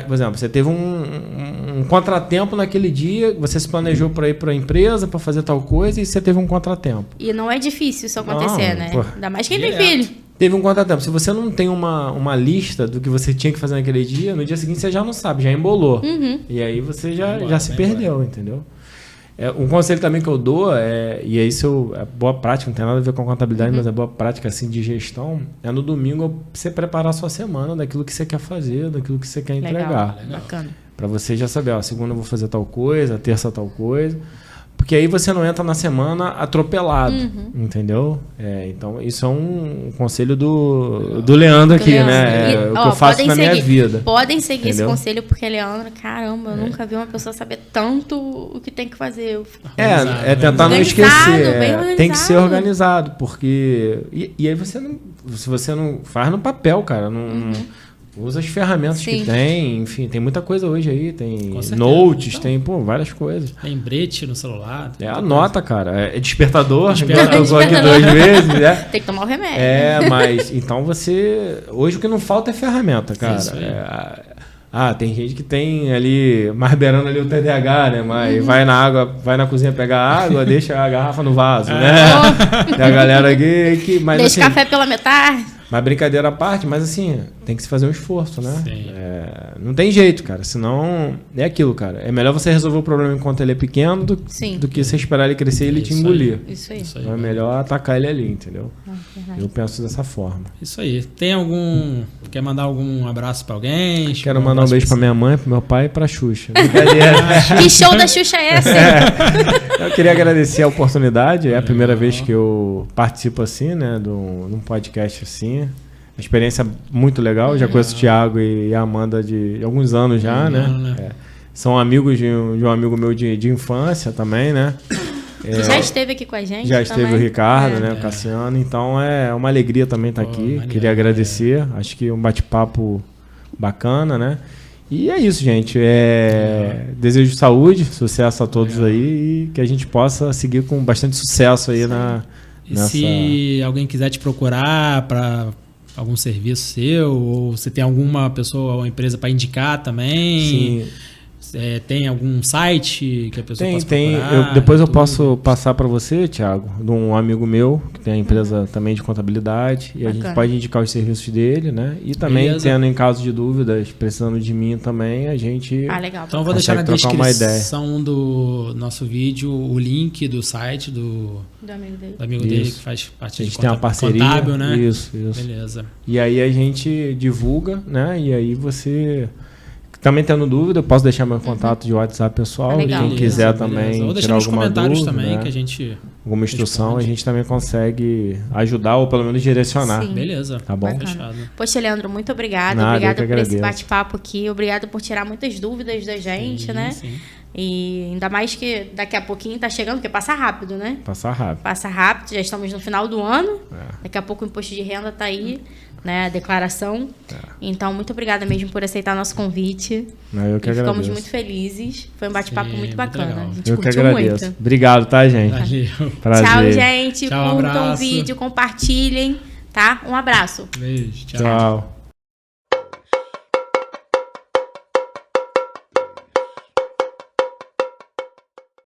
Por exemplo, você teve um contratempo naquele dia, você se planejou para ir para a empresa, para fazer tal coisa, e você teve um contratempo. E não é difícil isso acontecer, né? Ainda mais quem tem filho. Teve um contratempo. Se você não tem uma lista do que você tinha que fazer naquele dia, no dia seguinte você já não sabe, já embolou. E aí você já se perdeu, entendeu? Um conselho também que eu dou, e isso é boa prática, não tem nada a ver com a contabilidade, mas é boa prática assim, de gestão, no domingo você preparar a sua semana daquilo que você quer fazer, daquilo que você quer entregar. Legal. Bacana. Para você já saber, segunda eu vou fazer tal coisa, terça tal coisa. Porque aí você não entra na semana atropelado, entendeu? Então, isso é um conselho do Leandro aqui, né? O que eu faço na minha vida. Podem seguir esse conselho, porque Leandro, caramba, eu nunca vi uma pessoa saber tanto o que tem que fazer. Tentar não esquecer. Tem que ser organizado, porque... E aí se você não faz no papel, cara, usa as ferramentas que tem, enfim, tem muita coisa hoje aí, tem notes, tem várias coisas. Lembrete no celular. Anota, cara. É despertador, eu usou aqui 2 vezes, né? Tem que tomar o remédio. Mas então hoje o que não falta é ferramenta, cara. Tem gente que tem ali, mais beirando ali o TDAH, né? Mas vai na cozinha pegar água, deixa a garrafa no vaso, né? Tem a galera aqui que... Mas, deixa café pela metade. Mas brincadeira à parte, mas assim, tem que se fazer um esforço, né? Não tem jeito, cara. Senão, é aquilo, cara. É melhor você resolver o problema enquanto ele é pequeno do que você esperar ele crescer e ele te engolir. Isso aí. Então é melhor atacar ele ali, entendeu? Eu penso dessa forma. Isso aí. Quer mandar algum abraço pra alguém? Quero mandar um beijo pra minha mãe, pro meu pai e pra Xuxa. Brincadeira. Que show da Xuxa é esse? Eu queria agradecer a oportunidade. É a primeira vez que eu participo assim, né? De um podcast assim. Uma experiência muito legal. Já conheço o Thiago e a Amanda de alguns anos já, né? São amigos de um amigo meu de infância também, né? Já esteve aqui com a gente. Já esteve também. O Ricardo, né? O Cassiano. Então é uma alegria também estar aqui. Maneiro, queria agradecer. Acho que um bate-papo bacana, né? E é isso, gente. Desejo saúde, sucesso a todos aí e que a gente possa seguir com bastante sucesso aí se alguém quiser te procurar para algum serviço seu, ou você tem alguma pessoa ou empresa para indicar também? Sim. Tem algum site que a pessoa possa procurar? Depois eu posso passar para você, Thiago, de um amigo meu que tem a empresa também de contabilidade. E a gente pode indicar os serviços dele, né? E também, tendo em caso de dúvidas, precisando de mim também, a gente legal. Então eu vou deixar na descrição do nosso vídeo o link do site do amigo dele que faz parte de tem uma parceria, contábil, né? Isso. Beleza. E aí a gente divulga, né? E aí você... Também tendo dúvida, eu posso deixar meu contato de WhatsApp pessoal. Quem quiser também ou tirar alguma comentários dúvida, também, né? que a gente alguma instrução, a gente também consegue ajudar ou pelo menos direcionar. Sim. Beleza. Tá bom? Fechado. Poxa, Leandro, muito obrigado. Nada, obrigado por esse bate-papo aqui. Obrigado por tirar muitas dúvidas da gente, né? Sim. E ainda mais que daqui a pouquinho tá chegando, porque passa rápido, né? Passa rápido. Passa rápido, já estamos no final do ano. Daqui a pouco o imposto de renda tá aí, né? A declaração. Então, muito obrigada mesmo por aceitar nosso convite. Eu que agradeço. Ficamos muito felizes. Foi um bate-papo muito bacana. A gente Eu que curtiu agradeço. muito. Obrigado, tá, gente? Valeu. Prazer. Tchau, gente. Tchau, Curtam o abraço. vídeo, compartilhem, tá? Um abraço. Beijo. Tchau.